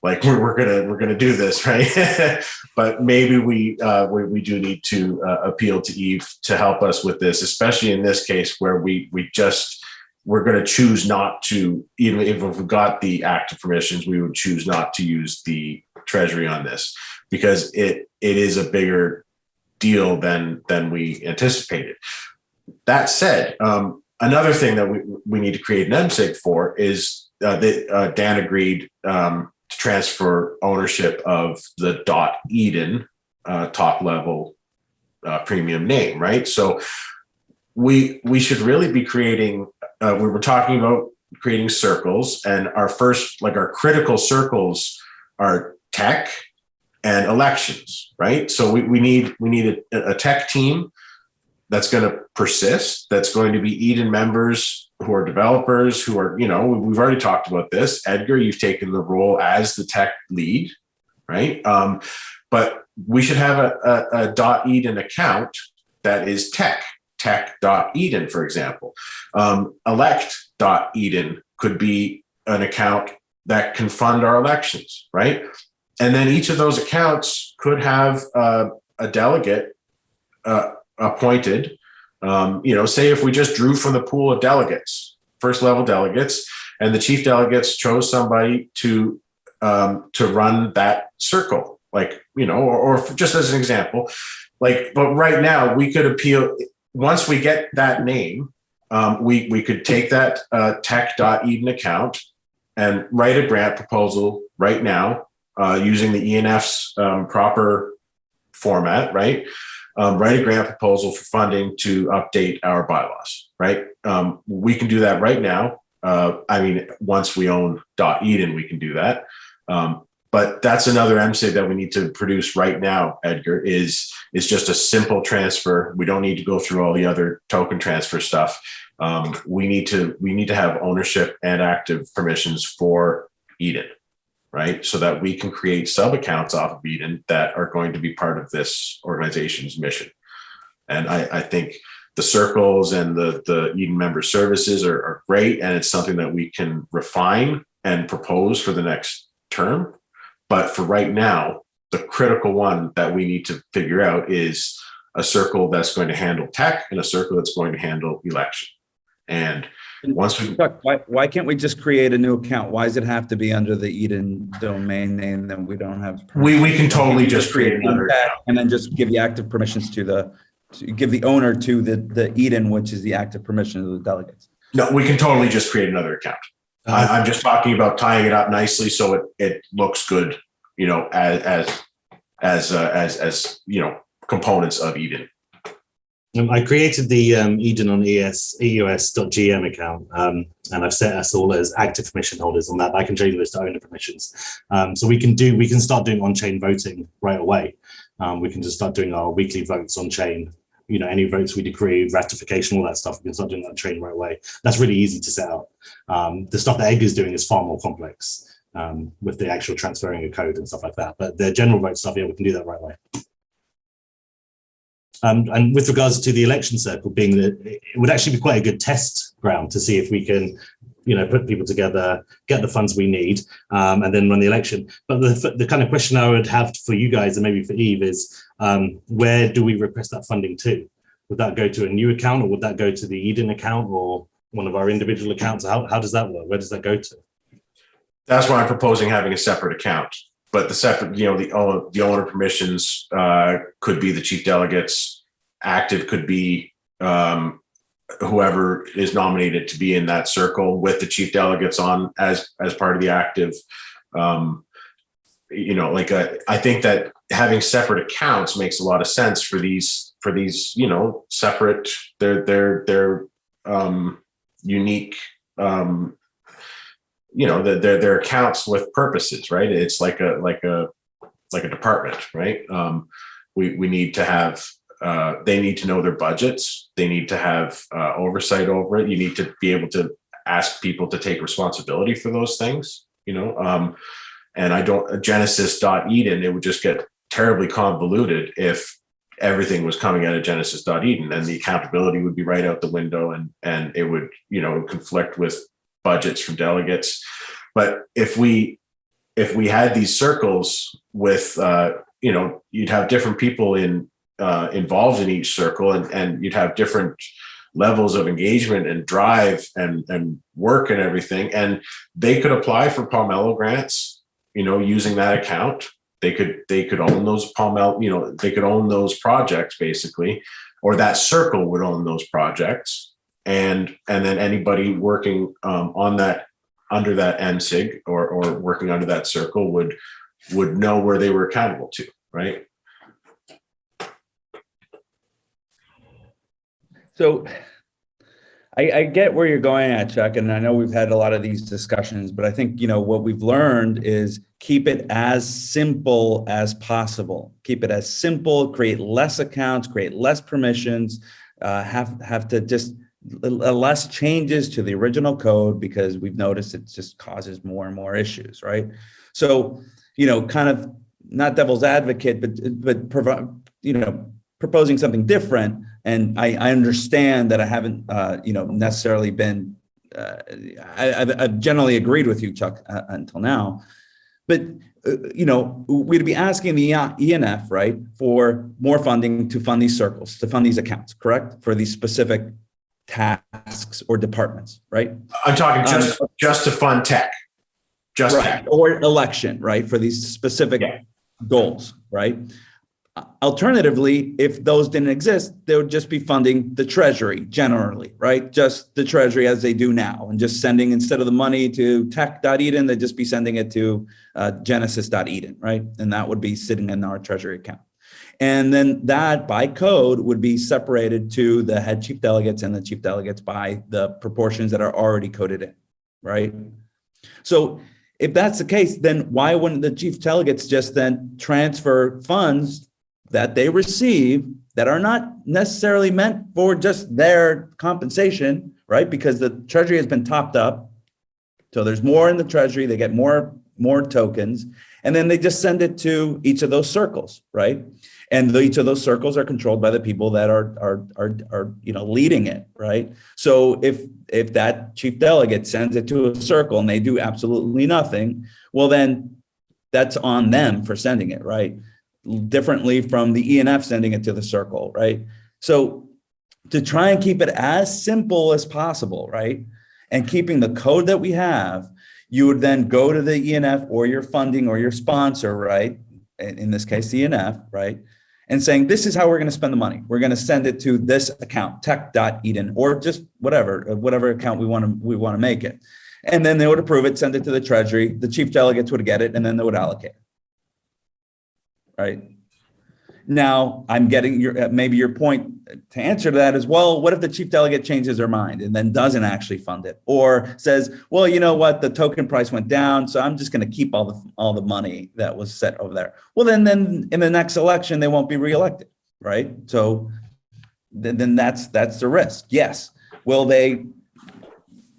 Like we're gonna do this, right? But maybe we do need to appeal to Eve to help us with this, especially in this case where we're going to choose not to, even if we got the active permissions, we would choose not to use the treasury on this because it is a bigger deal than we anticipated. That said, another thing that we need to create an MSIG for is that Dan agreed to transfer ownership of the .Eden top level premium name, right? So we should really be creating. We were talking about creating circles, and our critical circles are tech and elections, right? So we need a tech team that's going to persist, that's going to be Eden members who are developers, who are, we've already talked about this. Edgar, you've taken the role as the tech lead, right? But we should have a .Eden account that is tech.eden, for example. Elect.eden could be an account that can fund our elections, right? And then each of those accounts could have a delegate appointed. Say if we just drew from the pool of delegates, first level delegates, and the chief delegates chose somebody to run that circle, or just as an example, but right now we could appeal. once we get that name, we could take that tech.eden account and write a grant proposal right now using the ENF's proper format, right? Write a grant proposal for funding to update our bylaws, right? We can do that right now. Once we own .eden, we can do that. But that's another MSIG that we need to produce right now, Edgar, is just a simple transfer. We don't need to go through all the other token transfer stuff. We need to have ownership and active permissions for Eden, right? So that we can create sub accounts off of Eden that are going to be part of this organization's mission. And I think the circles and the Eden member services are great. And it's something that we can refine and propose for the next term. But for right now, the critical one that we need to figure out is a circle that's going to handle tech and a circle that's going to handle election. And once we Chuck, why can't we just create a new account? Why does it have to be under the Eden domain name that we don't have? We can totally just create another account. And then just give the active permissions to give the owner to the Eden, which is the active permission of the delegates. No, we can totally just create another account. I'm just talking about tying it up nicely so it looks good, as components of Eden. I created the Eden on EUS.gm account, and I've set us all as active permission holders on that. I can change those to owner permissions, so we can start doing on-chain voting right away. We can just start doing our weekly votes on chain. Any votes we decree, ratification, all that stuff, we can start doing that on chain right away. That's really easy to set up. The stuff that Edgar's doing is far more complex with the actual transferring of code and stuff like that. But the general vote stuff, yeah, we can do that right away. And with regards to the election circle being it would actually be quite a good test ground to see if we can, put people together, get the funds we need, and then run the election. But the kind of question I would have for you guys and maybe for Eve is, where do we request that funding to? Would that go to a new account, or would that go to the Eden account or one of our individual accounts? How does that work? Where does that go to? That's why I'm proposing having a separate account. But the separate, the owner permissions could be the chief delegates. Active could be whoever is nominated to be in that circle with the chief delegates on as part of the active. I think that having separate accounts makes a lot of sense for these separate. They're unique. They're accounts with purposes, right? It's like a department, right? We need to have, they need to know their budgets. They need to have oversight over it. You need to be able to ask people to take responsibility for those things, and Genesis.eden, it would just get terribly convoluted if everything was coming out of Genesis.eden, and the accountability would be right out the window, and it would, conflict with budgets from delegates. But if we had these circles with, you'd have different people involved in each circle, and you'd have different levels of engagement and drive and work and everything. And they could apply for Palmetto grants, using that account. They could own those Palmetto, they could own those projects basically, or that circle would own those projects. And then anybody working on that, under that MSIG or working under that circle would know where they were accountable to, right? So I get where you're going at, Chuck, and I know we've had a lot of these discussions, but I think, what we've learned is keep it as simple as possible. Keep it as simple, create less accounts, create less permissions, have to just less changes to the original code, because we've noticed it just causes more and more issues, right? So, kind of not devil's advocate, but proposing something different. And I understand that I haven't, necessarily been, I've generally agreed with you, Chuck, until now. But, we'd be asking the ENF, right, for more funding to fund these circles, to fund these accounts, correct? For these specific tasks or departments, right? I'm talking just to fund tech. Just right. tech. Or election, right? For these specific goals, right? Alternatively, if those didn't exist, they would just be funding the Treasury generally, right? Just the Treasury as they do now, and just sending, instead of the money to tech.eden, they'd just be sending it to genesis.eden, right? And that would be sitting in our Treasury account. And then that by code would be separated to the head chief delegates and the chief delegates by the proportions that are already coded in, right? So if that's the case, then why wouldn't the chief delegates just then transfer funds that they receive that are not necessarily meant for just their compensation, right? Because the Treasury has been topped up. So there's more in the Treasury, they get more tokens, and then they just send it to each of those circles, right? And each of those circles are controlled by the people that are leading it, right? So if that chief delegate sends it to a circle and they do absolutely nothing, well then that's on them for sending it, right? Differently from the ENF sending it to the circle, right? So to try and keep it as simple as possible, right? And keeping the code that we have, you would then go to the ENF or your funding or your sponsor, right? In this case, the ENF, right? And saying, this is how we're going to spend the money. We're going to send it to this account, tech.eden, or just whatever account we want to make it. And then they would approve it, send it to the Treasury. The chief delegates would get it, and then they would allocate it. Right. Now, I'm getting maybe your point to answer to that as well. What if the chief delegate changes their mind and then doesn't actually fund it, or says, well, you know what, the token price went down, so I'm just going to keep all the money that was set over there. Well, then in the next election, they won't be reelected, right? So then that's the risk. Yes. Will they?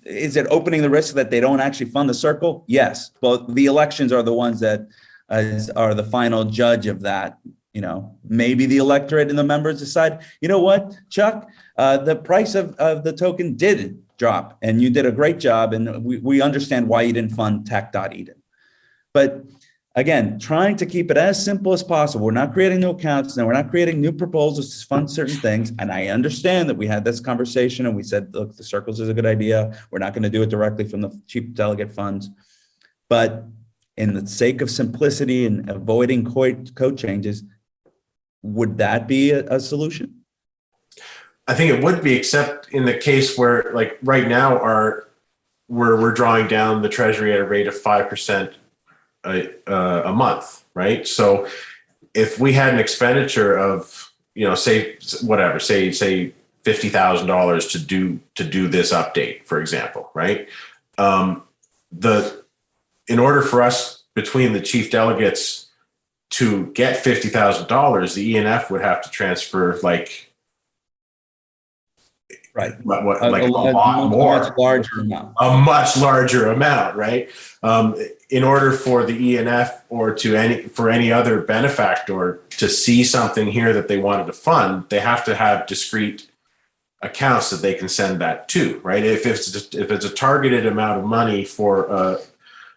Is it opening the risk that they don't actually fund the circle? Yes. But the elections are the ones that are the final judge of that. You know, maybe the electorate and the members decide, you know what, Chuck, the price of the token did drop and you did a great job. And we understand why you didn't fund tech.eden. But again, trying to keep it as simple as possible. We're not creating new accounts and we're not creating new proposals to fund certain things. And I understand that we had this conversation and we said, look, the circles is a good idea. We're not going to do it directly from the chief delegate funds. But in the sake of simplicity and avoiding code changes, would that be a solution? I think it would be, except in the case where, like right now, we're drawing down the Treasury at a rate of 5% a month, right? So if we had an expenditure of, say $50,000 to do this update, for example, right? In order for us, between the chief delegates, to get $50,000, the ENF would have to transfer right, a lot more, a much larger amount, right? In order for the ENF or for any other benefactor to see something here that they wanted to fund, they have to have discrete accounts that they can send that to, right? If it's a targeted amount of money for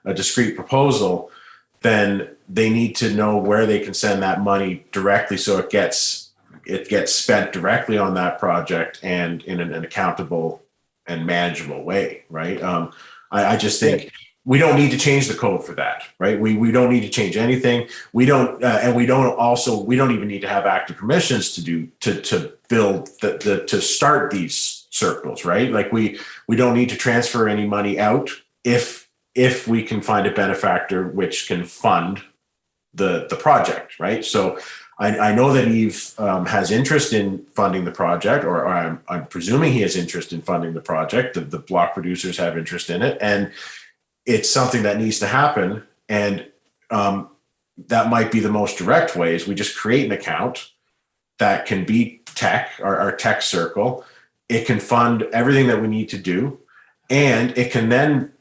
a discrete proposal, then they need to know where they can send that money directly, so it gets spent directly on that project and in an accountable and manageable way, right? I just think we don't need to change the code for that, right? We don't need to change anything. We don't even need to have active permissions to build to start these circles, right? Like we don't need to transfer any money out if we can find a benefactor which can fund the project, right? So I know that Eve has interest in funding the project, or I'm presuming he has interest in funding the project. The block producers have interest in it, and it's something that needs to happen. And that might be the most direct way, is we just create an account that can be tech, our tech circle. It can fund everything that we need to do, and it can then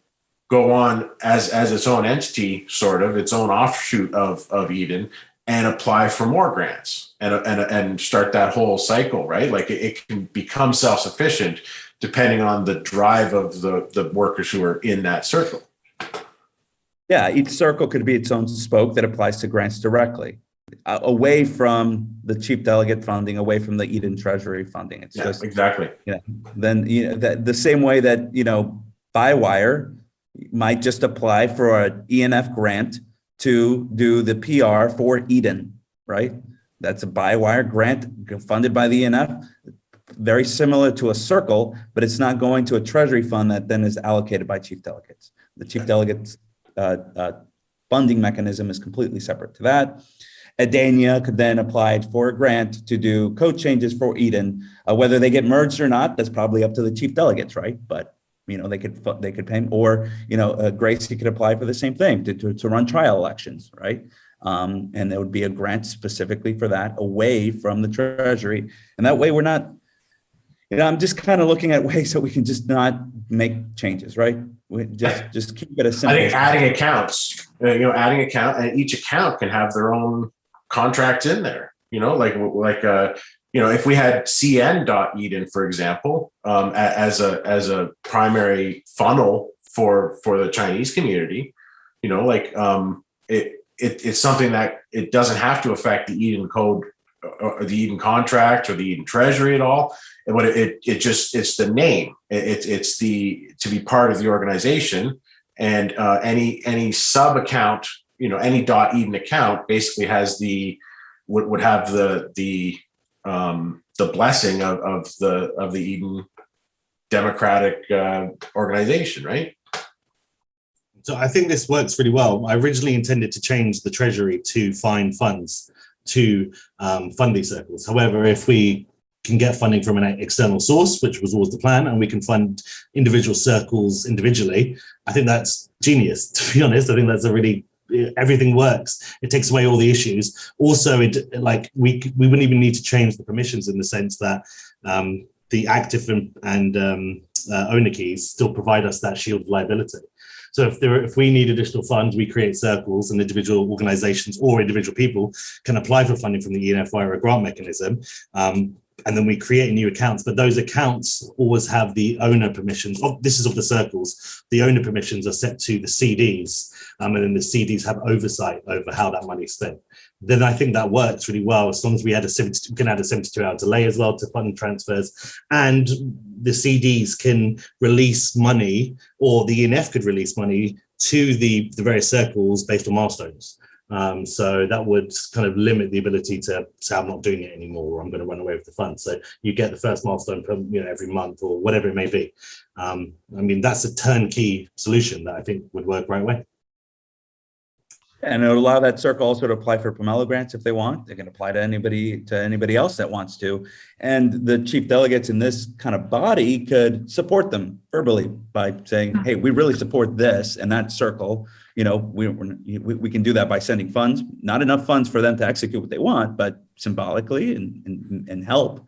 go on as its own entity, sort of its own offshoot of Eden, and apply for more grants and start that whole cycle, right? Like it can become self-sufficient depending on the drive of the workers who are in that circle. Yeah, each circle could be its own spoke that applies to grants directly, away from the chief delegate funding, away from the Eden Treasury funding. It's just exactly. Then the same way that Bywire might just apply for an ENF grant to do the PR for Eden, right? That's a by-wire grant funded by the ENF, very similar to a circle, but it's not going to a treasury fund that then is allocated by chief delegates. The chief delegates funding mechanism is completely separate to that. Adania could then apply for a grant to do code changes for Eden. Whether they get merged or not, that's probably up to the chief delegates, right? But they could pay, or Gracie could apply for the same thing to run trial elections, right? And there would be a grant specifically for that away from the treasury, and that way we're not. I'm just kind of looking at ways that we can just not make changes, right? We just keep it as simple. I think adding accounts, adding account, and each account can have their own contracts in there. If we had cn.eden, for example, as a primary funnel for the Chinese community, it's something that it doesn't have to affect the Eden code or the Eden contract or the Eden treasury at all. But it's the name. It's to be part of the organization, and any sub account, any .eden account basically has would have the blessing of the Eden Democratic organization, right? So I think this works really well. I originally intended to change the treasury to find funds to fund these circles. However, if we can get funding from an external source, which was always the plan, and we can fund individual circles individually, I think that's genius, to be honest. I think that's everything works. It takes away all the issues. Also, we wouldn't even need to change the permissions in the sense that the active and owner keys still provide us that shield of liability. So if we need additional funds, we create circles, and individual organizations or individual people can apply for funding from the ENF via a grant mechanism. And then we create new accounts, but those accounts always have the owner permissions. This is of the circles. The owner permissions are set to the CDs, and then the CDs have oversight over how that money is spent. Then I think that works really well, as long as we can add a 72-hour delay as well to fund transfers, and the CDs can release money, or the ENF could release money to the various circles based on milestones. So that would kind of limit the ability to say, I'm not doing it anymore, or I'm going to run away with the funds. So you get the first milestone every month, or whatever it may be. That's a turnkey solution that I think would work right away. And it would allow that circle also to apply for Pomelo grants if they want. They can apply to anybody else that wants to. And the chief delegates in this kind of body could support them verbally by saying, hey, we really support this and that circle. We can do that by sending funds, not enough funds for them to execute what they want, but symbolically and help.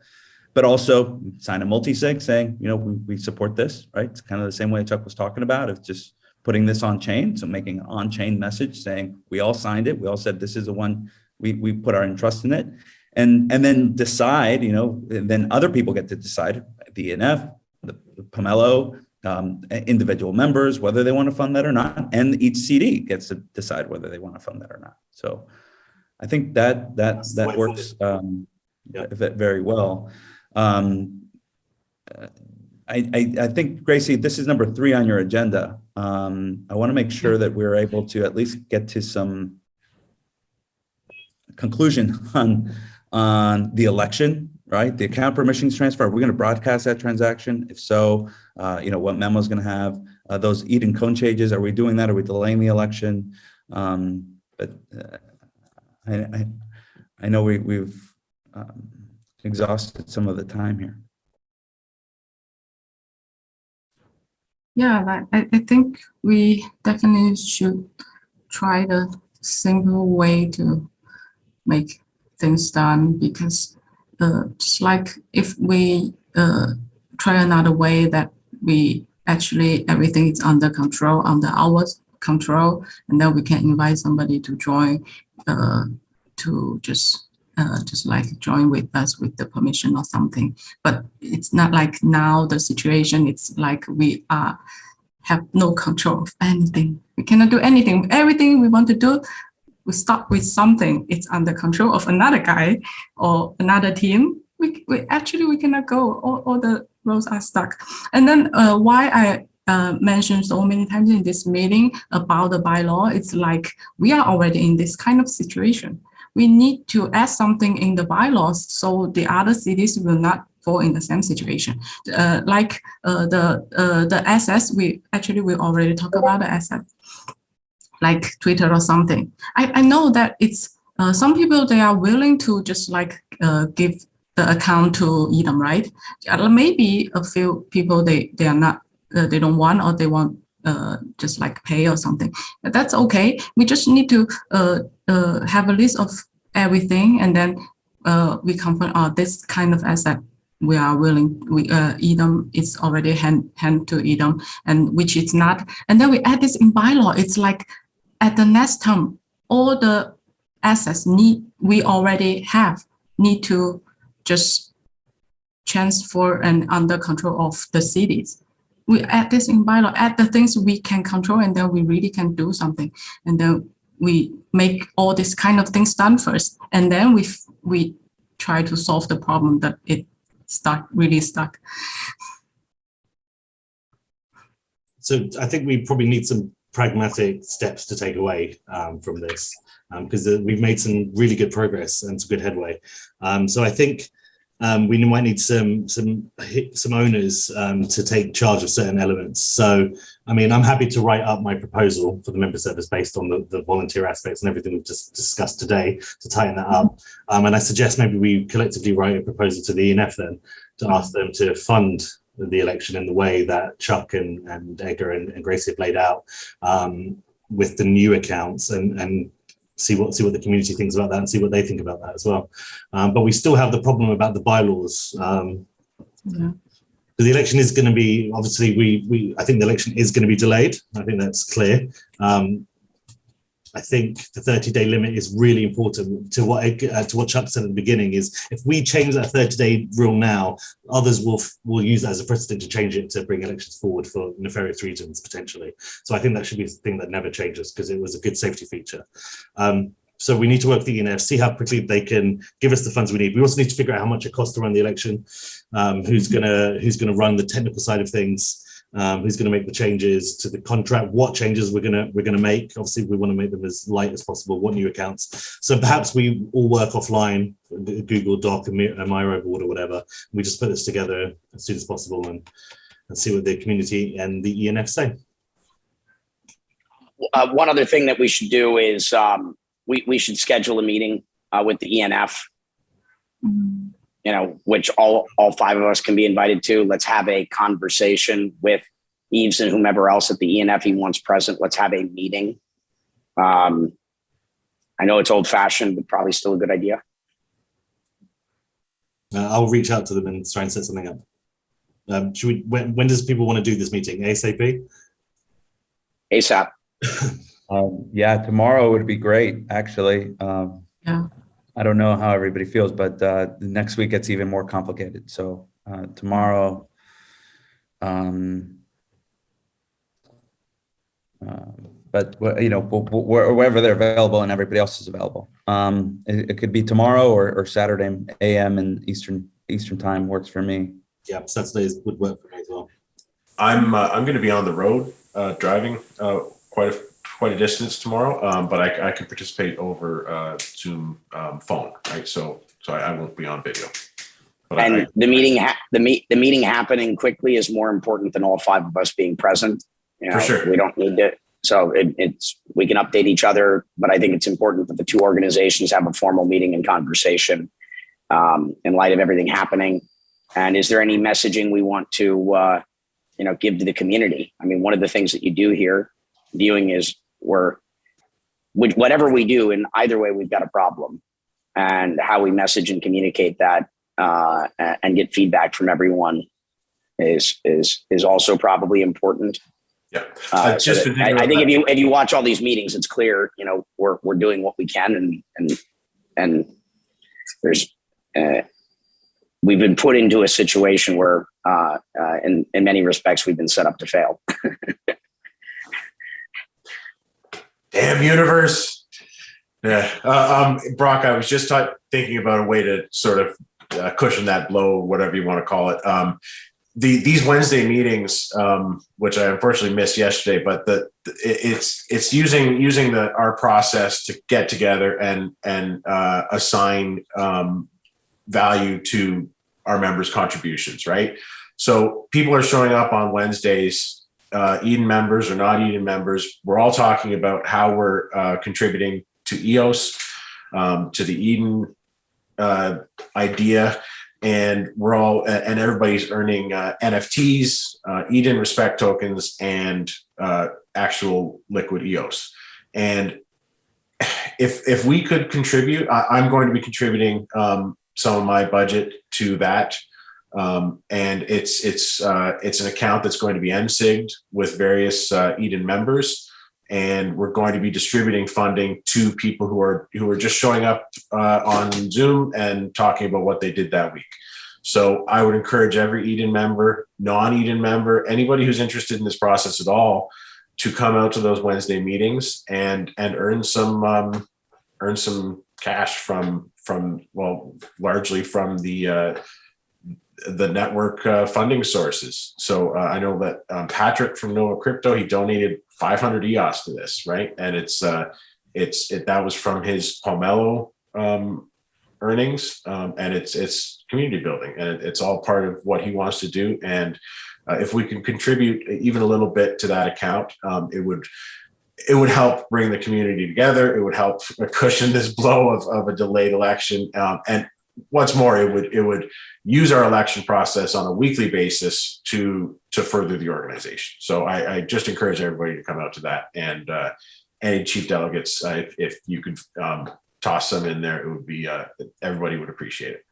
But also sign a multi-sig saying, we support this, right? It's kind of the same way Chuck was talking about. It's just putting this on chain, so making an on-chain message saying we all signed it, we all said this is the one, we put our trust in it, and then decide, and then other people get to decide, the ENF, the Pomelo, individual members, whether they want to fund that or not, and each CD gets to decide whether they want to fund that or not. So I think that works very well. I think, Gracie, this is number 3 on your agenda. I want to make sure that we're able to at least get to some conclusion on the election, right? The account permissions transfer. Are we going to broadcast that transaction? If so, what memo is going to have those Eden code changes? Are we doing that? Are we delaying the election? But I know we've exhausted some of the time here. Yeah, I think we definitely should try the simple way to make things done, because just like if we try another way that we actually everything is under control, under our control, and then we can invite somebody to join, to just join with us with the permission or something. But it's not like now the situation, it's like we have no control of anything. We cannot do anything. Everything we want to do, we start with something. It's under control of another guy or another team. We cannot go. All the roads are stuck. And then why I mentioned so many times in this meeting about the bylaw, it's like we are already in this kind of situation. we need to add something in the bylaws so the other cities will not fall in the same situation. The assets, we already talked about the asset, like Twitter or something. I know that it's some people, they are willing to just give the account to Edom, right? Maybe a few people, they are not, they don't want, or they want just pay or something. That's okay. We just need to have a list of everything, and then we confirm, this kind of asset we are willing, Edom is already hand to Edom, and which is not. And then we add this in bylaw. It's like at the next term, all the assets we already have need to just transfer and under control of the cities. We add this in bylaw, add the things we can control, and then we really can do something. And then we make all this kind of things done first, and then we try to solve the problem that it really stuck. So I think we probably need some pragmatic steps to take away from this, because we've made some really good progress and some good headway. So I think we might need some owners to take charge of certain elements. So, I mean, I'm happy to write up my proposal for the member service based on the volunteer aspects and everything we've just discussed today to tighten that up. And I suggest maybe we collectively write a proposal to the ENF then to ask them to fund the election in the way that Chuck and Edgar and Gracie have laid out, with the new accounts, and see what the community thinks about that and see what they think about that as well. But we still have the problem about the bylaws. The election is going to be, obviously, I think the election is going to be delayed. I think that's clear. I think the 30-day limit is really important. To what Chuck said at the beginning is, if we change that 30-day rule now, others will use that as a precedent to change it to bring elections forward for nefarious reasons potentially. So I think that should be a thing that never changes, because it was a good safety feature. So we need to work with the ENF, see how quickly they can give us the funds we need. We also need to figure out how much it costs to run the election, who's gonna run the technical side of things. Who's going to make the changes to the contract, what changes we're going to make. Obviously, we want to make them as light as possible, what new accounts. So perhaps we all work offline, Google Doc, a Miro board or whatever. We just put this together as soon as possible and see what the community and the ENF say. One other thing that we should do is we should schedule a meeting with the ENF. Which all five of us can be invited to. Let's have a conversation with Yves and whomever else at the ENF he wants present. Let's have a meeting. I know it's old fashioned, but probably still a good idea. I'll reach out to them and try and set something up. Should we? When does people want to do this meeting? ASAP? ASAP. Yeah, tomorrow would be great, actually. Yeah. I don't know how everybody feels, but the next week it's even more complicated. So tomorrow, but wherever they're available and everybody else is available. It could be tomorrow or Saturday AM and Eastern time works for me. Yeah, Saturdays would work for me as well. I'm going to be on the road driving quite a distance tomorrow, but I can participate over Zoom phone, right? So I won't be on video. But the meeting happening quickly is more important than all five of us being present. For sure, we don't need to. So we can update each other, but I think it's important that the two organizations have a formal meeting and conversation in light of everything happening. And is there any messaging we want to give to the community? I mean, one of the things that you do here, viewing, is whatever we do in either way, we've got a problem, and how we message and communicate that and get feedback from everyone is also probably important. Yeah, I think if you watch all these meetings, it's clear, we're doing what we can, and there's we've been put into a situation where in many respects we've been set up to fail. Damn universe. Yeah. Brock, I was just thinking about a way to sort of cushion that blow, whatever you want to call it. These Wednesday meetings, which I unfortunately missed yesterday, but it's using our process to get together and assign value to our members' contributions, right? So people are showing up on Wednesdays, Eden members or not Eden members. We're all talking about how we're contributing to EOS, to the Eden idea, and we're all and everybody's earning NFTs, Eden respect tokens, and actual liquid EOS. And if we could contribute, I'm going to be contributing some of my budget to that. And it's an account that's going to be NSIG'd with various Eden members. And we're going to be distributing funding to people who are just showing up on Zoom and talking about what they did that week. So I would encourage every Eden member, non-Eden member, anybody who's interested in this process at all, to come out to those Wednesday meetings and earn some cash from largely from the network funding sources. So I know that Patrick from Nova Crypto, he donated 500 EOS to this, right? And that was from his Pomelo earnings, and it's community building, and it's all part of what he wants to do. And if we can contribute even a little bit to that account, it would help bring the community together. It would help cushion this blow of a delayed election, and what's more, it would use our election process on a weekly basis to further the organization. So I just encourage everybody to come out to that, and any chief delegates, if you could toss some in there, it would be everybody would appreciate it.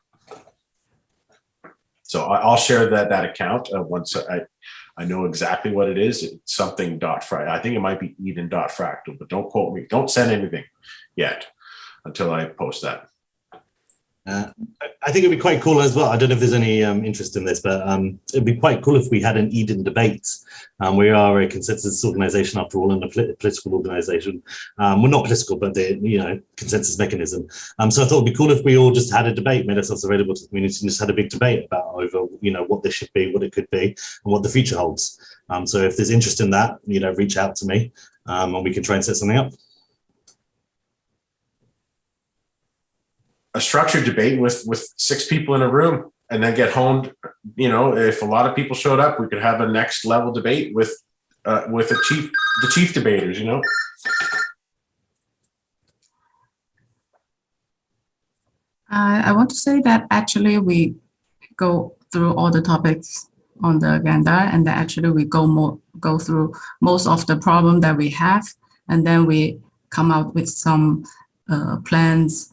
So I'll share that account once I know exactly what it is. It's something .fractal. I think it might be Eden.fractal, but don't quote me. Don't send anything yet until I post that. I think it'd be quite cool as well. I don't know if there's any interest in this, but it'd be quite cool if we had an Eden debate. We are a consensus organization after all, and a political organization. We're not political, but the consensus mechanism. So I thought it'd be cool if we all just had a debate, made ourselves available to the community, and just had a big debate about over what this should be, what it could be, and what the future holds. So if there's interest in that, reach out to me, and we can try and set something up. A structured debate with 6 people in a room, and then get honed. If a lot of people showed up, we could have a next level debate with the chief debaters. I want to say that actually we go through all the topics on the agenda, and that actually we go through most of the problem that we have, and then we come out with some plans,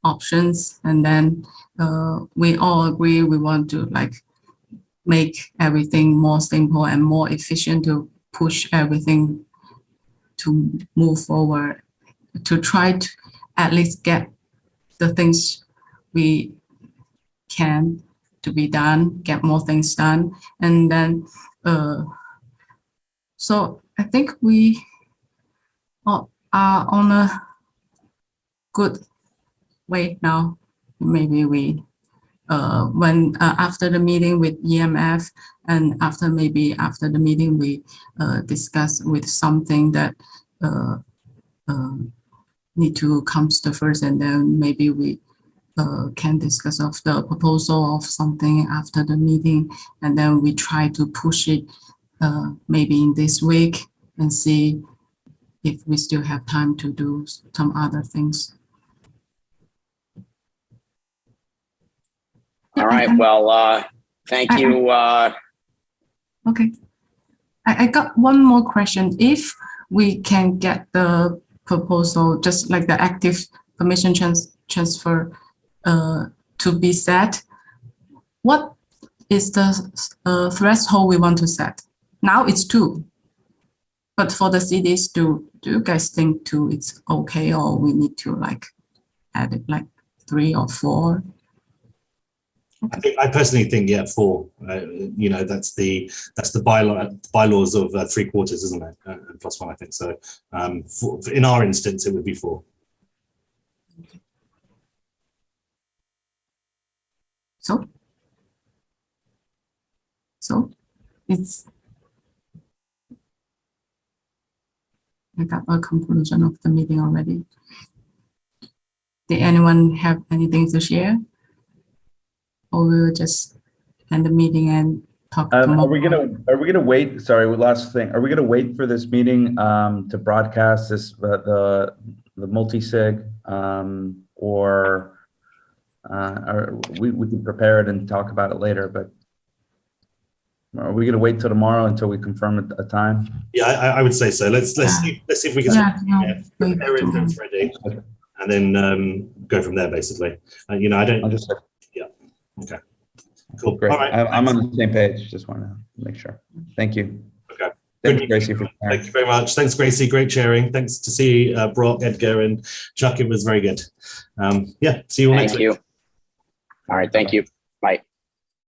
options, and then we all agree we want to make everything more simple and more efficient, to push everything to move forward, to try to at least get the things we can to be done, get more things done. And then so I think we are on a good way now. Maybe we when after the meeting with EMF, and after the meeting we discuss with something that need to come to first, and then maybe we can discuss of the proposal of something after the meeting, and then we try to push it maybe in this week, and see if we still have time to do some other things. All right. Well, thank you. Okay. I got one more question. If we can get the proposal, just like the active permission transfer to be set, what is the threshold we want to set? Now it's 2. But for the CDs, do you guys think 2 is okay, or we need to add it 3 or 4? I personally think 4. That's the bylaws of 3/4, isn't it? +1, I think so. In our instance, it would be 4. So it's I got a conclusion of the meeting already. Did anyone have anything to share? Or we'll just end the meeting and talk tomorrow? Are we gonna wait? Sorry, last thing. Are we gonna wait for this meeting to broadcast this the multi-sig or we can prepare it and talk about it later, but are we gonna wait till tomorrow until we confirm a time? Yeah, I would say so. Let's see if we can prepare it and it's ready, and then go from there. Basically, you know, I don't. Okay. Cool. Great. All right. I'm on the same page. Just want to make sure. Thank you. Okay. Thank you, Gracie. Thank you very much. Thanks, Gracie. Great sharing. Thanks to see Brock, Edgar, and Chuck. It was very good. Yeah. See you all next week. Thank you. All right. Thank you. Bye.